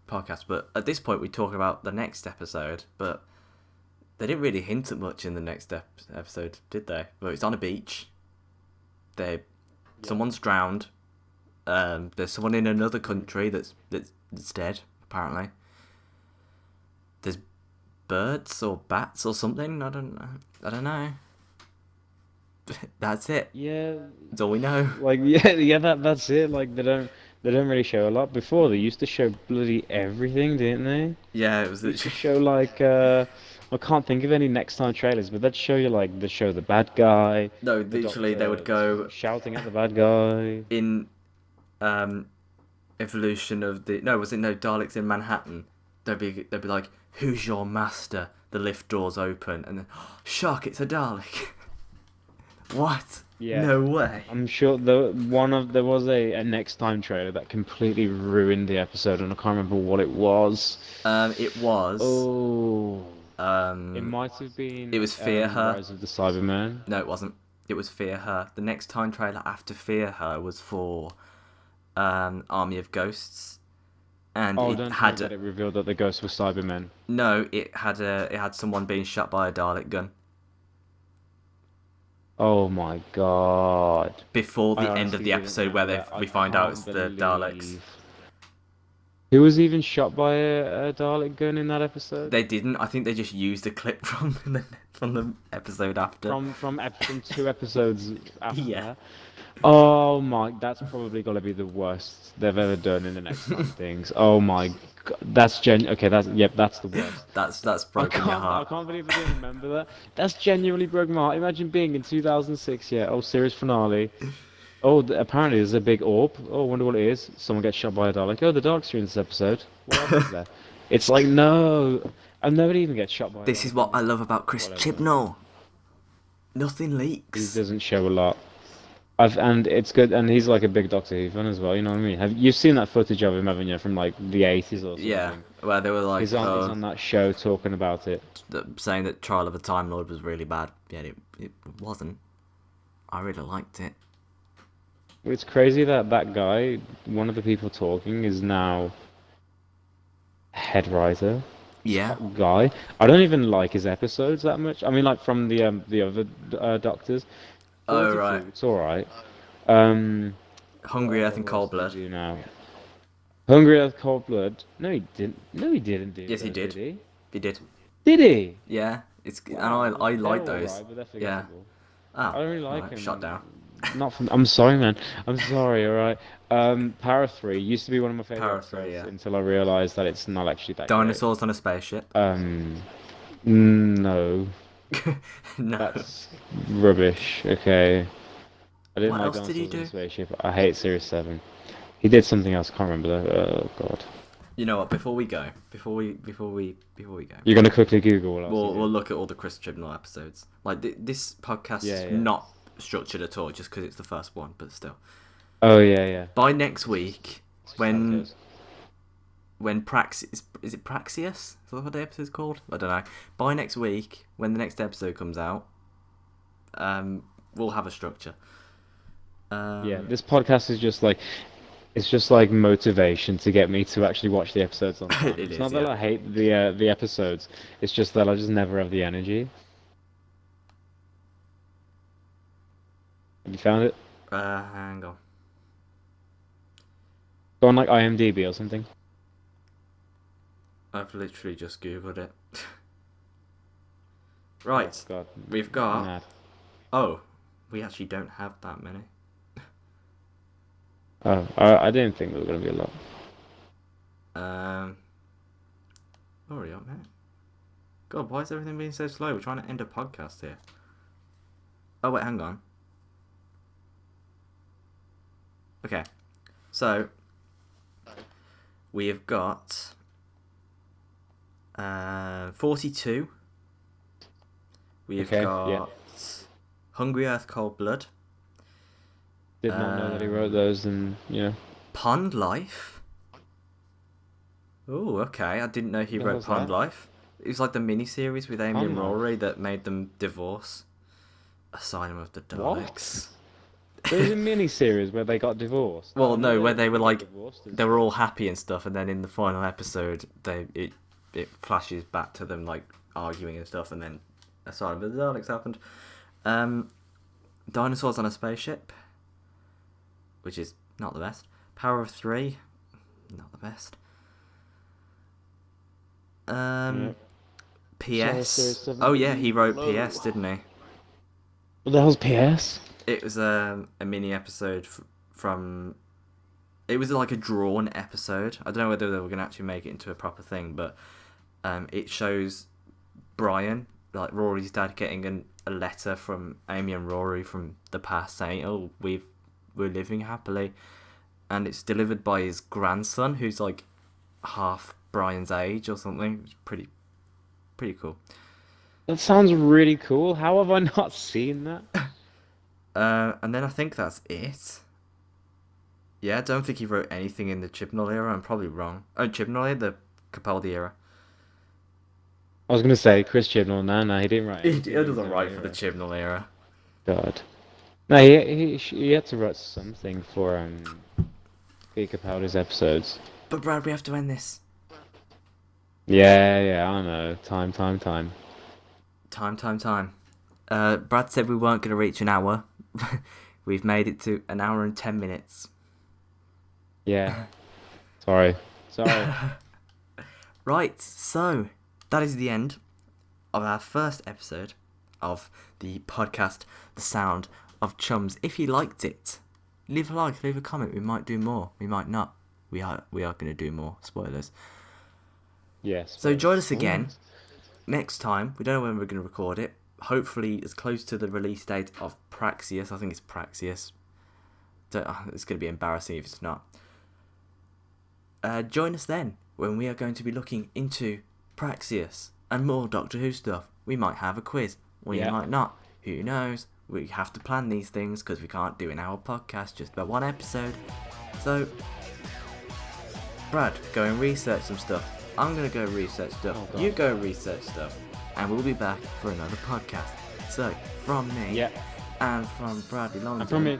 Speaker 1: podcast, but at this point we talk about the next episode. But they didn't really hint at much in the next episode, did they? Well, it's on a beach. They Someone's drowned. There's someone in another country that's dead apparently. There's birds or bats or something. I don't know. That's it.
Speaker 2: Yeah,
Speaker 1: That's all we know.
Speaker 2: like that's it. Like they don't really show a lot. Before they used to show bloody everything, didn't they?
Speaker 1: Yeah, it was
Speaker 2: They used to
Speaker 1: literally.
Speaker 2: show like I can't think of any next time trailers, but they'd show you like they show the bad guy,
Speaker 1: No,
Speaker 2: the
Speaker 1: literally they would
Speaker 2: doctor
Speaker 1: go
Speaker 2: shouting at the bad guy.
Speaker 1: in um evolution of the no, was it no Daleks in Manhattan? They'd be like, "Who's your master?" The lift doors open, and then, oh, "Shuck, it's a Dalek." What?
Speaker 2: Yeah,
Speaker 1: No way.
Speaker 2: I'm sure there was a next time trailer that completely ruined the episode, and I can't remember what it was.
Speaker 1: It was
Speaker 2: Oh, it
Speaker 1: um,
Speaker 2: might have
Speaker 1: it
Speaker 2: been
Speaker 1: was Fear Her.
Speaker 2: Rise of the Cyberman.
Speaker 1: No, it wasn't. It was Fear Her. The next time trailer after Fear Her was for Army of Ghosts, and
Speaker 2: Oh,
Speaker 1: it
Speaker 2: don't tell me
Speaker 1: had
Speaker 2: that it revealed that the ghosts were Cybermen.
Speaker 1: no, it had someone being shot by a Dalek gun
Speaker 2: Oh my God.
Speaker 1: before
Speaker 2: I
Speaker 1: the end of
Speaker 2: honestly
Speaker 1: the
Speaker 2: didn't
Speaker 1: episode where
Speaker 2: remember that. I
Speaker 1: we find out it's
Speaker 2: can't
Speaker 1: the Daleks.
Speaker 2: believe. Who was even shot by a Dalek gun in that episode?
Speaker 1: They didn't. I think they just used a clip from the episode after.
Speaker 2: From two episodes after
Speaker 1: Yeah.
Speaker 2: that. Oh my, that's probably gonna be the worst they've ever done in the next time things. Oh my God, okay. That's the worst.
Speaker 1: That's broken your
Speaker 2: I
Speaker 1: heart.
Speaker 2: can't believe I didn't remember that. That's genuinely broke my heart. Imagine being in 2006, yeah. Oh, series finale. Oh, apparently there's a big orb. Oh, I wonder what it is. Someone gets shot by a Dalek. Oh, the Daleks are in this episode. What else is there? It's like no, and nobody even gets shot by a
Speaker 1: This is
Speaker 2: Dalek.
Speaker 1: what I love about Chris
Speaker 2: Whatever.
Speaker 1: Chibnall. Nothing
Speaker 2: He
Speaker 1: leaks.
Speaker 2: doesn't show a lot. And it's good, and he's like a big Doctor Who fan as well. You know what I mean? Have you've seen that footage of him, haven't you, from like the 80s or
Speaker 1: Yeah,
Speaker 2: something?
Speaker 1: where they were like,
Speaker 2: He's on that show talking about it.
Speaker 1: saying that Trial of a Time Lord was really bad. Yeah, it wasn't. I really liked it.
Speaker 2: It's crazy that that guy, one of the people talking, is now head writer.
Speaker 1: Yeah.
Speaker 2: Top guy. I don't even like his episodes that much. I mean, like from the other Doctors.
Speaker 1: Oh
Speaker 2: 42,
Speaker 1: right.
Speaker 2: it's all right. Um,
Speaker 1: Hungry Earth and
Speaker 2: what else
Speaker 1: Cold
Speaker 2: did
Speaker 1: Blood.
Speaker 2: he do now? Hungry Earth, Cold Blood. No, he didn't. No, he didn't do
Speaker 1: Yes, he
Speaker 2: those,
Speaker 1: did.
Speaker 2: he?
Speaker 1: He did.
Speaker 2: Did he?
Speaker 1: Yeah. And
Speaker 2: Wow,
Speaker 1: I
Speaker 2: they're
Speaker 1: like
Speaker 2: all
Speaker 1: those.
Speaker 2: right, but they're
Speaker 1: Yeah.
Speaker 2: forgettable.
Speaker 1: Oh.
Speaker 2: I don't really like
Speaker 1: Right,
Speaker 2: him.
Speaker 1: shut down.
Speaker 2: Not from. I'm sorry, man. I'm sorry. All right. Para 3 used to be one of my favorite
Speaker 1: Para 3,
Speaker 2: episodes
Speaker 1: yeah.
Speaker 2: until I realized that it's not actually that
Speaker 1: Dinosaurs on a spaceship.
Speaker 2: great. No,
Speaker 1: No.
Speaker 2: that's rubbish. Okay. I didn't
Speaker 1: What
Speaker 2: like
Speaker 1: else did he
Speaker 2: Dinosaurs in
Speaker 1: do?
Speaker 2: a Spaceship. I hate Series 7. He did something else. Can't remember though. Oh God.
Speaker 1: You know what? Before we go,
Speaker 2: You're gonna quickly Google what else he
Speaker 1: we'll
Speaker 2: did.
Speaker 1: look at all the Chris Chibnall episodes. Like this podcast
Speaker 2: Yeah,
Speaker 1: is
Speaker 2: yeah.
Speaker 1: not structured at all, just because it's the first one. But still,
Speaker 2: Oh yeah, yeah.
Speaker 1: by next week,
Speaker 2: That's how it
Speaker 1: when
Speaker 2: goes.
Speaker 1: Is it Praxius? Is that what the episode's called? I don't know. By next week, when the next episode comes out, we'll have a structure.
Speaker 2: Yeah, this podcast is just like it's just like motivation to get me to actually watch the episodes on time.
Speaker 1: It
Speaker 2: It's
Speaker 1: is,
Speaker 2: not that
Speaker 1: yeah.
Speaker 2: I hate the episodes. It's just that I just never have the energy. Have you found it?
Speaker 1: Hang on.
Speaker 2: Go on like IMDb or something.
Speaker 1: I've literally just googled it.
Speaker 2: Oh
Speaker 1: Right,
Speaker 2: God,
Speaker 1: we've got.
Speaker 2: mad.
Speaker 1: Oh, we actually don't have that many.
Speaker 2: Oh, I didn't think there was gonna be a lot.
Speaker 1: Um, hurry up, mate. God, why is everything being so slow? We're trying to end a podcast here. Oh wait, hang on. Okay, so we have got 42. We have
Speaker 2: Okay,
Speaker 1: got
Speaker 2: yeah.
Speaker 1: Hungry Earth, Cold Blood.
Speaker 2: Did not know that he wrote those, and
Speaker 1: Pond Life. Oh, okay. I didn't know he
Speaker 2: the
Speaker 1: wrote
Speaker 2: hell's
Speaker 1: Pond
Speaker 2: that?
Speaker 1: Life. It was like the mini-series with Amy and
Speaker 2: Pond Life?
Speaker 1: Rory that made them divorce. Asylum of the
Speaker 2: What?
Speaker 1: Daleks.
Speaker 2: There was a mini series where they got divorced.
Speaker 1: Well,
Speaker 2: I know
Speaker 1: no, where they were
Speaker 2: got
Speaker 1: like,
Speaker 2: divorced and
Speaker 1: they were
Speaker 2: stuff.
Speaker 1: all happy and stuff, and then in the final episode, it flashes back to them like arguing and stuff, and then Asylum of the Daleks happened. Dinosaurs on a Spaceship, which is not the best. Power of Three, not the best.
Speaker 2: Yep.
Speaker 1: PS.
Speaker 2: Series
Speaker 1: Oh yeah, he wrote
Speaker 2: 17.
Speaker 1: PS, didn't he?
Speaker 2: What the hell's PS?
Speaker 1: It was a mini episode from. It was like a drawn episode. I don't know whether they were going to actually make it into a proper thing, but it shows Brian, like Rory's dad, getting a letter from Amy and Rory from the past saying, "Oh, we're living happily," and it's delivered by his grandson, who's like half Brian's age or something. It's pretty cool.
Speaker 2: That sounds really cool. How have I not seen that?
Speaker 1: And then I think that's it. Yeah, I don't think he wrote anything in the Chibnall era. I'm probably wrong. Oh, Chibnall era, the Capaldi era.
Speaker 2: I was gonna say Chris Chibnall. No, he didn't write
Speaker 1: He
Speaker 2: anything.
Speaker 1: doesn't
Speaker 2: in
Speaker 1: write for
Speaker 2: the
Speaker 1: the
Speaker 2: era.
Speaker 1: Chibnall era.
Speaker 2: God. No, he had to write something for Peter Capaldi's episodes.
Speaker 1: But Brad, we have to end this.
Speaker 2: Yeah, I know. Time.
Speaker 1: Time. Brad said we weren't going to reach an hour. We've made it to an hour and 10 minutes.
Speaker 2: Yeah. Sorry.
Speaker 1: Right, so that is the end of our first episode of the podcast, The Sound of Chums. If you liked it, leave a like, leave a comment. We might do more. We might not. We are going to do more. Spoilers.
Speaker 2: Yes.
Speaker 1: So join us again next time. We don't know when we're going to record it. Hopefully as close to the release date of Praxius. I think it's Praxius. It's going to be embarrassing if it's not. Join us then when we are going to be looking into Praxius and more Doctor Who stuff. We might have a quiz. We might not. Who knows? We have to plan these things because we can't do an hour podcast just about one episode. So, Brad, go and research some stuff. I'm going to go research stuff. You go research stuff. And we'll be back for another podcast. So, from me and from Bradley Long,
Speaker 2: And from me.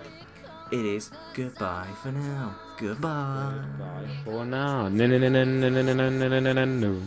Speaker 1: it is goodbye for now. Goodbye.
Speaker 2: Goodbye for now. No.